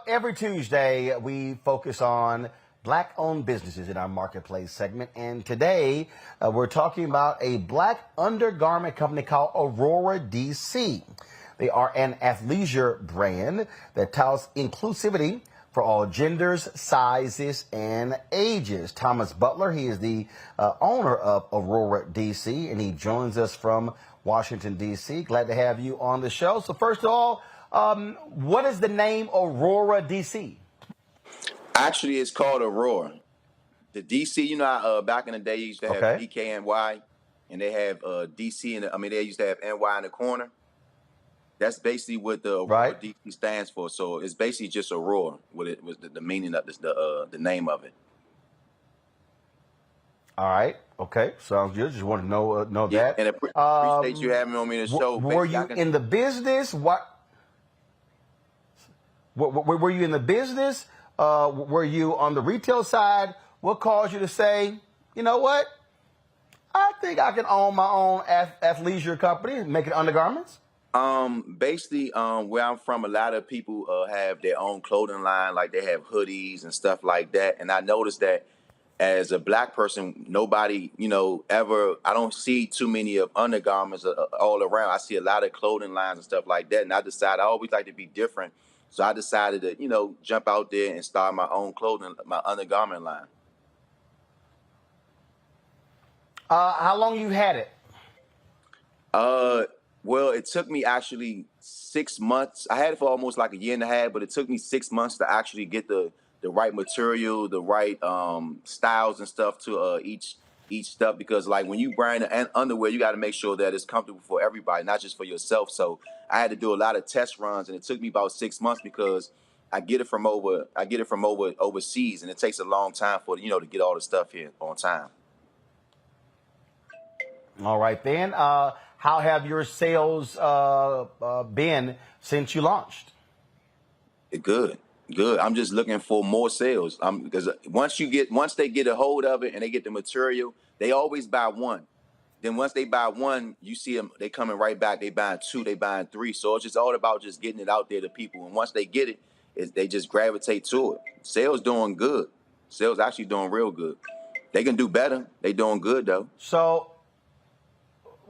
every Tuesday we focus on black-owned businesses in our marketplace segment. And today we're talking about a black undergarment company called Aurora DC. They are an athleisure brand that touts inclusivity for all genders, sizes, and ages. Thomas Butler, he is the owner of Aurora DC, and he joins us from Washington, D.C. Glad to have you on the show. So first of all, what is the name Aurora DC?
Actually, it's called Aurora. The DC, you know, back in the day, you used to have DKNY, and they have DC, they used to have NY in the corner. That's basically what the Aurora DC stands for. So it's basically just Aurora, what it was the meaning of this, the name of it.
All right. Okay. Sounds good. Just want to know that.
And appreciate you having me on the show.
Were you in the business? Were you in the business? Were you on the retail side? What caused you to say, you know what? I think I can own my own athleisure company, making undergarments?
Basically, where I'm from, a lot of people have their own clothing line, like they have hoodies and stuff like that. And I noticed that as a black person, nobody, I don't see too many of undergarments all around. I see a lot of clothing lines and stuff like that. And I decided I always like to be different. So I decided to, jump out there and start my own clothing, my undergarment line.
How long you had it?
Well, it took me actually 6 months. I had it for almost like a year and a half, but it took me 6 months to actually get the right material, the right styles and stuff to each stuff. Because like when you brand an underwear, you got to make sure that it's comfortable for everybody, not just for yourself. So I had to do a lot of test runs, and it took me about 6 months because I get it from overseas, and it takes a long time for to get all the stuff here on time.
All right, then. How have your sales been since you launched?
Good. I'm just looking for more sales. Because once they get a hold of it and they get the material, they always buy one. Then once they buy one, you see them, they coming right back. They buying two, they buying three. So it's just all about just getting it out there to people. And once they get it, they just gravitate to it. Sales doing good. Sales actually doing real good. They can do better. They doing good though.
So.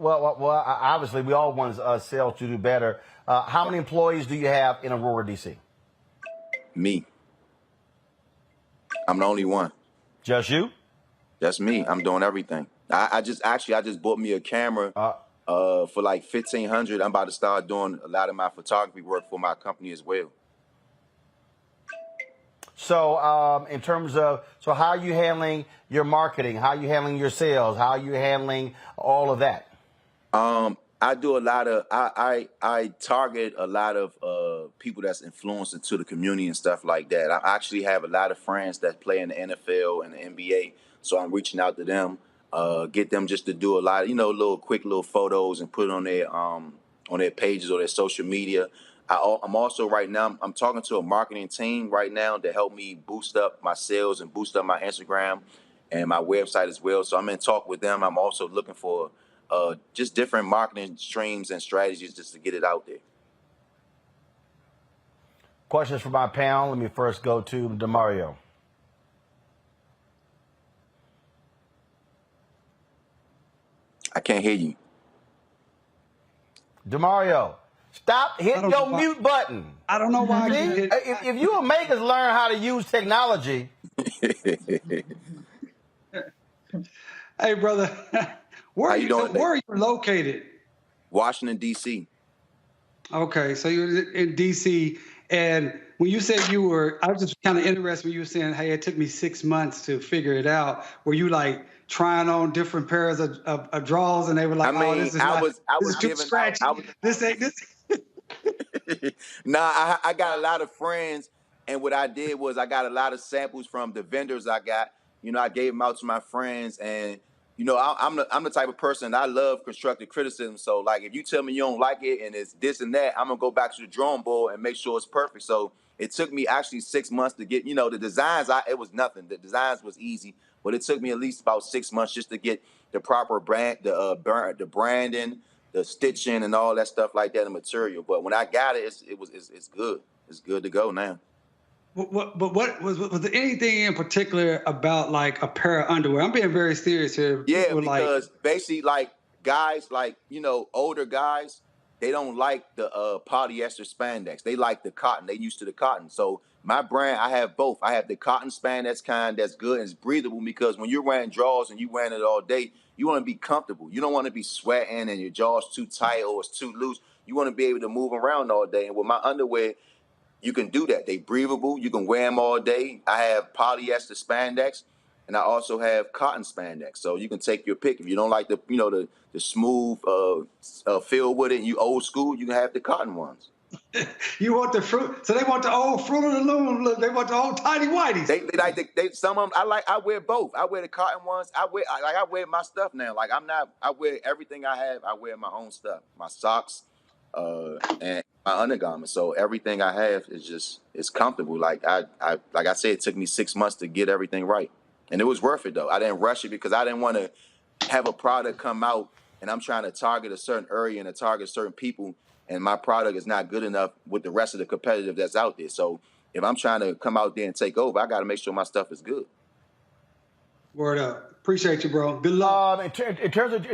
Well, obviously, we all want sales to do better. How many employees do you have in Aurora, D.C.?
Me. I'm the only one.
Just you?
Just me. I'm doing everything. I just bought me a camera for like $1,500. I'm about to start doing a lot of my photography work for my company as well.
So in terms of, how are you handling your marketing? How are you handling your sales? How are you handling all of that?
I do a lot of, I target a lot of people that's influenced into the community and stuff like that. I actually have a lot of friends that play in the NFL and the NBA, so I'm reaching out to them, get them just to do a lot of, quick little photos and put it on their pages or their social media. I'm also right now, I'm talking to a marketing team right now to help me boost up my sales and boost up my Instagram and my website as well. So I'm in talk with them. I'm also looking for just different marketing streams and strategies just to get it out there.
Questions for my panel. Let me first go to DeMario.
I can't hear you.
DeMario, stop hitting your mute button.
I don't know why.
If you will make us learn how to use technology.
Hey, brother. Where are you located?
Washington, D.C.
Okay, so you're in D.C. And when you said I was just kind of interested when you were saying, hey, it took me 6 months to figure it out. Were you like trying on different pairs of drawers and they were like, this is too scratchy. This ain't this.
Nah, I got a lot of friends. And what I did was I got a lot of samples from the vendors I got. I gave them out to my friends and I'm the type of person I love constructive criticism. So like if you tell me you don't like it and it's this and that, I'm gonna go back to the drawing board and make sure it's perfect. So it took me actually 6 months to get the designs. It was nothing. The designs was easy, but it took me at least about 6 months just to get the proper brand, the branding, the stitching, and all that stuff like that, the material. But when I got it, it's good. It's good to go now.
But what was there anything in particular about like a pair of underwear? I'm being very serious here.
Yeah, because basically like guys like, older guys, they don't like the polyester spandex. They like the cotton. They used to the cotton. So my brand, I have both. I have the cotton spandex kind that's good and it's breathable because when you're wearing drawers and you wearing it all day, you want to be comfortable. You don't want to be sweating and your jaw's too tight or it's too loose. You want to be able to move around all day. And with my underwear, you can do that. They breathable. You can wear them all day. I have polyester spandex, and I also have cotton spandex. So you can take your pick. If you don't like the smooth feel with it, and you old school, you can have the cotton ones.
You want the fruit? So they want the old Fruit of the Loom look. They want the old tidy whities.
They like some of them. I wear both. I wear the cotton ones. I wear my stuff now. Like I wear everything I have. I wear my own stuff. My socks. And my undergarments. So everything I have is comfortable. Like I said, it took me 6 months to get everything right. And it was worth it though. I didn't rush it because I didn't want to have a product come out and I'm trying to target a certain area and to target certain people and my product is not good enough with the rest of the competitive that's out there. So if I'm trying to come out there and take over, I got to make sure my stuff is good.
Word up. Appreciate you, bro. Good luck.
In terms of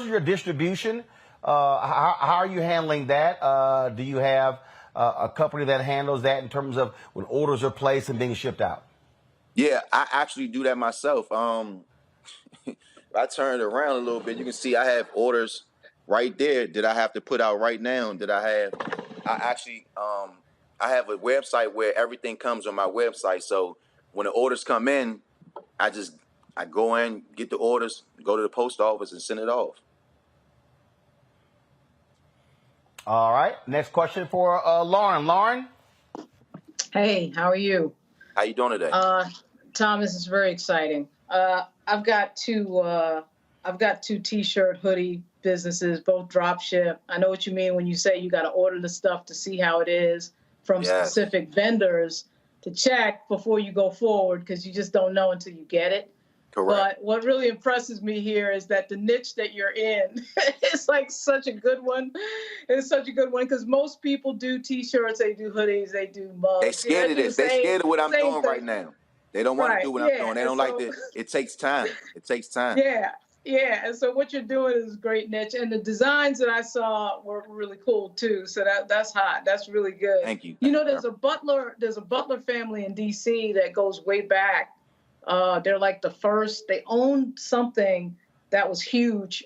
your distribution, how are you handling that? Do you have a company that handles that in terms of when orders are placed and being shipped out?
Yeah, I actually do that myself. if I turn it around a little bit, you can see I have orders right there that I have to put out right now. I actually I have a website where everything comes on my website. So when the orders come in, I go in, get the orders, go to the post office, and send it off.
All right. Next question for Lauren. Lauren?
Hey, how are you?
How you doing today?
Tom, this is very exciting. I've got two T-shirt, hoodie businesses, both drop ship. I know what you mean when you say you got to order the stuff to see how it is from specific vendors to check before you go forward, because you just don't know until you get it.
Correct.
But what really impresses me here is that the niche that you're in is like such a good one. It's such a good one because most people do T-shirts, they do hoodies, they do mugs.
They scared of this. They scared of what I'm doing right now. They don't want to do what I'm doing. They don't like it. It takes time. It takes time.
Yeah. And so what you're doing is a great niche. And the designs that I saw were really cool too. So that's hot. That's really good.
Thank you.
You know, there's a Butler family in DC that goes way back. They're like the first. They owned something that was huge.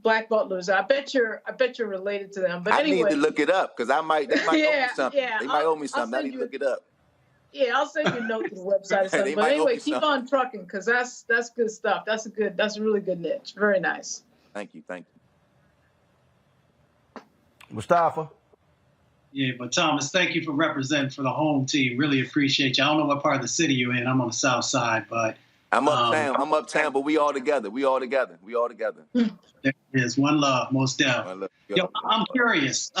Black Butlers. I bet you're related to them. But anyway,
I need to look it up because they might owe me something. They might owe me something. I need to look it up.
Yeah, I'll send you a note to the website or something. But anyway, keep on trucking because that's good stuff. That's a really good niche. Very nice.
Thank you.
Mustafa?
Yeah, but Thomas, thank you for representing for the home team. Really appreciate you. I don't know what part of the city you're in. I'm on the south side, but
I'm uptown, but we all together.
There is one love, most definitely. Yo, I'm curious.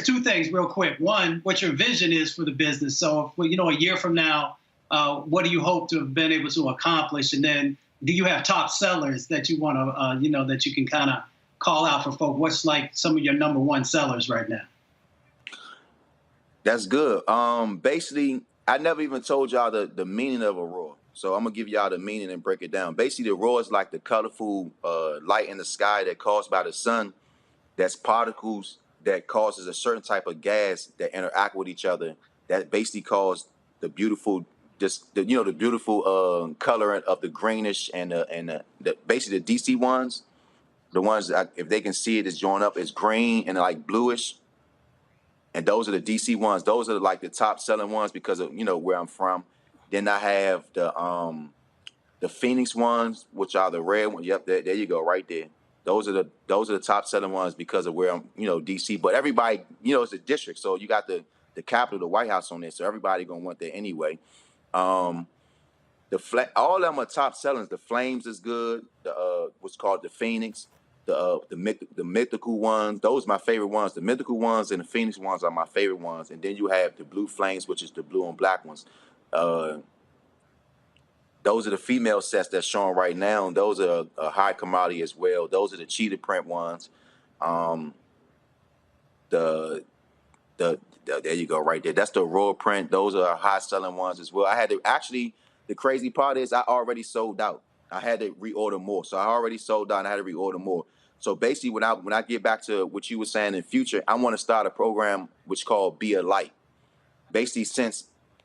Two things real quick. One, what your vision is for the business. So, if, a year from now, what do you hope to have been able to accomplish? And then do you have top sellers that you want to, that you can kind of call out for folk? What's like some of your number one sellers right now?
That's good. Basically, I never even told y'all the meaning of Aurora. So I'm going to give y'all the meaning and break it down. Basically, the Aurora is like the colorful light in the sky that caused by the sun. That's particles that causes a certain type of gas that interact with each other. That basically cause the beautiful, the beautiful color of the greenish and basically the DC ones. The ones that, if they can see it, is joined up as green and like bluish. And those are the DC ones. Those are like the top selling ones because of where I'm from. Then I have the Phoenix ones, which are the red ones. Yep, there you go, right there. Those are the top selling ones because of where I'm, DC. But everybody, it's a district, so you got the Capitol, the White House on there, so everybody gonna want that anyway. All of them are top sellers. The Flames is good. What's called the Phoenix. The mythical ones, those are my favorite ones. The mythical ones and the Phoenix ones are my favorite ones. And then you have the Blue Flames, which is the blue and black ones. Those are the female sets that's showing right now. And those are a high commodity as well. Those are the cheetah print ones. There you go, right there. That's the Aurora print. Those are high selling ones as well. The crazy part is I already sold out. I had to reorder more. So I already sold out and I had to reorder more. So basically when I get back to what you were saying in the future, I want to start a program which is called Be a Light. Basically, since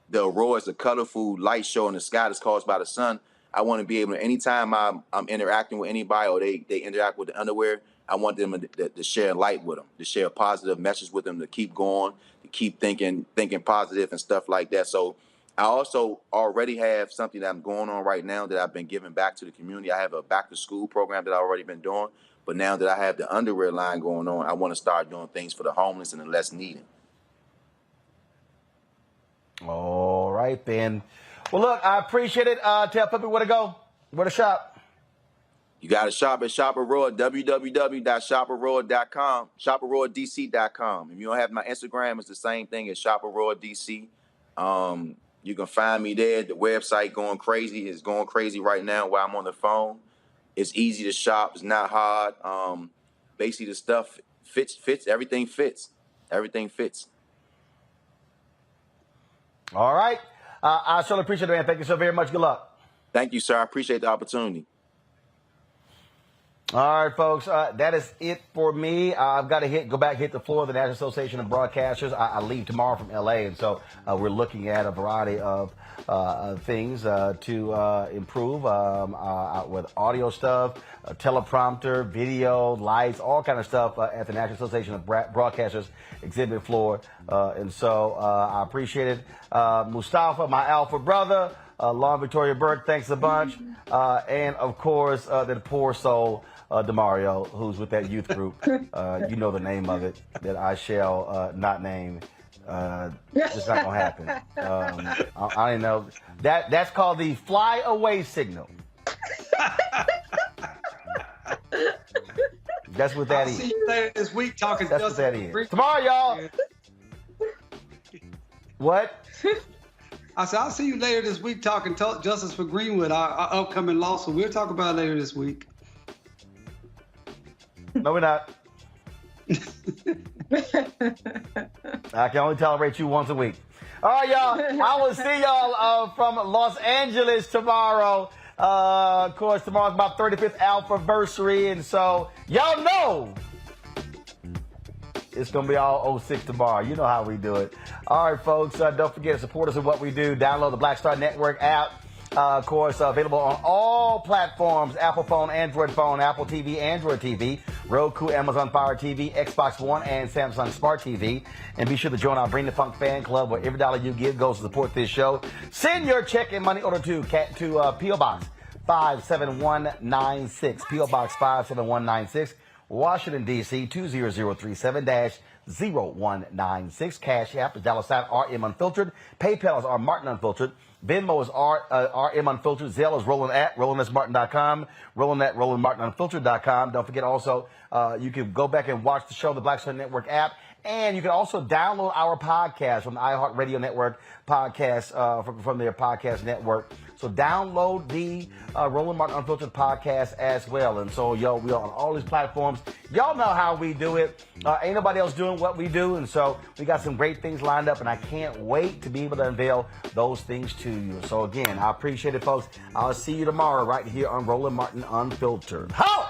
the Aurora is a colorful light show in the sky that's caused by the sun, I want to be able to, anytime I'm interacting with anybody or they interact with the underwear, I want them to share light with them, to share a positive message with them, to keep going, to keep thinking positive and stuff like that. So I also already have something that I'm going on right now that I've been giving back to the community. I have a back to school program that I've already been doing. But now that I have the underwear line going on, I want to start doing things for the homeless and the less needed.
All right, then. Well, look, I appreciate it. Tell people where to go, where to shop.
You got to shop at Shop Aurora, www.shopaurora.com, shopaurora.dc.com. If you don't have my Instagram, it's the same thing as Shop Aurora DC. You can find me there. The website going crazy. It's going crazy right now while I'm on the phone. It's easy to shop. It's not hard. Basically, the stuff fits. Everything fits. Everything fits.
All right. I certainly appreciate it, man. Thank you so very much. Good luck.
Thank you, sir. I appreciate the opportunity.
All right, folks. That is it for me. I've got to go back, hit the floor of the National Association of Broadcasters. I leave tomorrow from LA, and so we're looking at a variety of things to improve with audio stuff, teleprompter, video, lights, all kind of stuff at the National Association of Broadcasters exhibit floor. And so I appreciate it. Mustafa, my alpha brother, Long Victoria Burke, thanks a bunch. And of course, the poor soul, Demario, who's with that youth group. You know the name of it that I shall not name. It's not gonna happen. I don't know. That's called the fly away signal. That's what that
I'll
is.
see you later this week talking
That's what that is. Tomorrow, y'all. What?
I said, I'll see you later this week talking Justice for Greenwood, our upcoming lawsuit. We'll talk about it later this week.
No, we're not. I can only tolerate you once a week. All right, y'all. I will see y'all from Los Angeles tomorrow. Of course, tomorrow's my 35th Alphaversary, and so y'all know it's going to be all 06 tomorrow. You know how we do it. All right, folks, don't forget to support us in what we do. Download the Black Star Network app. Of course, available on all platforms: Apple phone, Android phone, Apple TV, Android TV, Roku, Amazon Fire TV, Xbox One, and Samsung Smart TV. And be sure to join our Bring the Funk fan club, where every dollar you give goes to support this show. Send your check and money order to P.O. Box 57196. P.O. Box 57196. Washington, D.C. 20037-0196. Cash App is $RM Unfiltered. PayPal is R Martin Unfiltered. Venmo is RM Unfiltered. Zelle is rolling@rollingsmartin.com. rolling@rollingmartinunfiltered.com. Don't forget also, you can go back and watch the show, the Black Star Network app. And you can also download our podcast from the iHeartRadio Network podcast, from their podcast network. So download the Roland Martin Unfiltered podcast as well. And so, we are on all these platforms. Y'all know how we do it. Ain't nobody else doing what we do. And so we got some great things lined up, and I can't wait to be able to unveil those things to you. So again, I appreciate it, folks. I'll see you tomorrow right here on Roland Martin Unfiltered. Ho!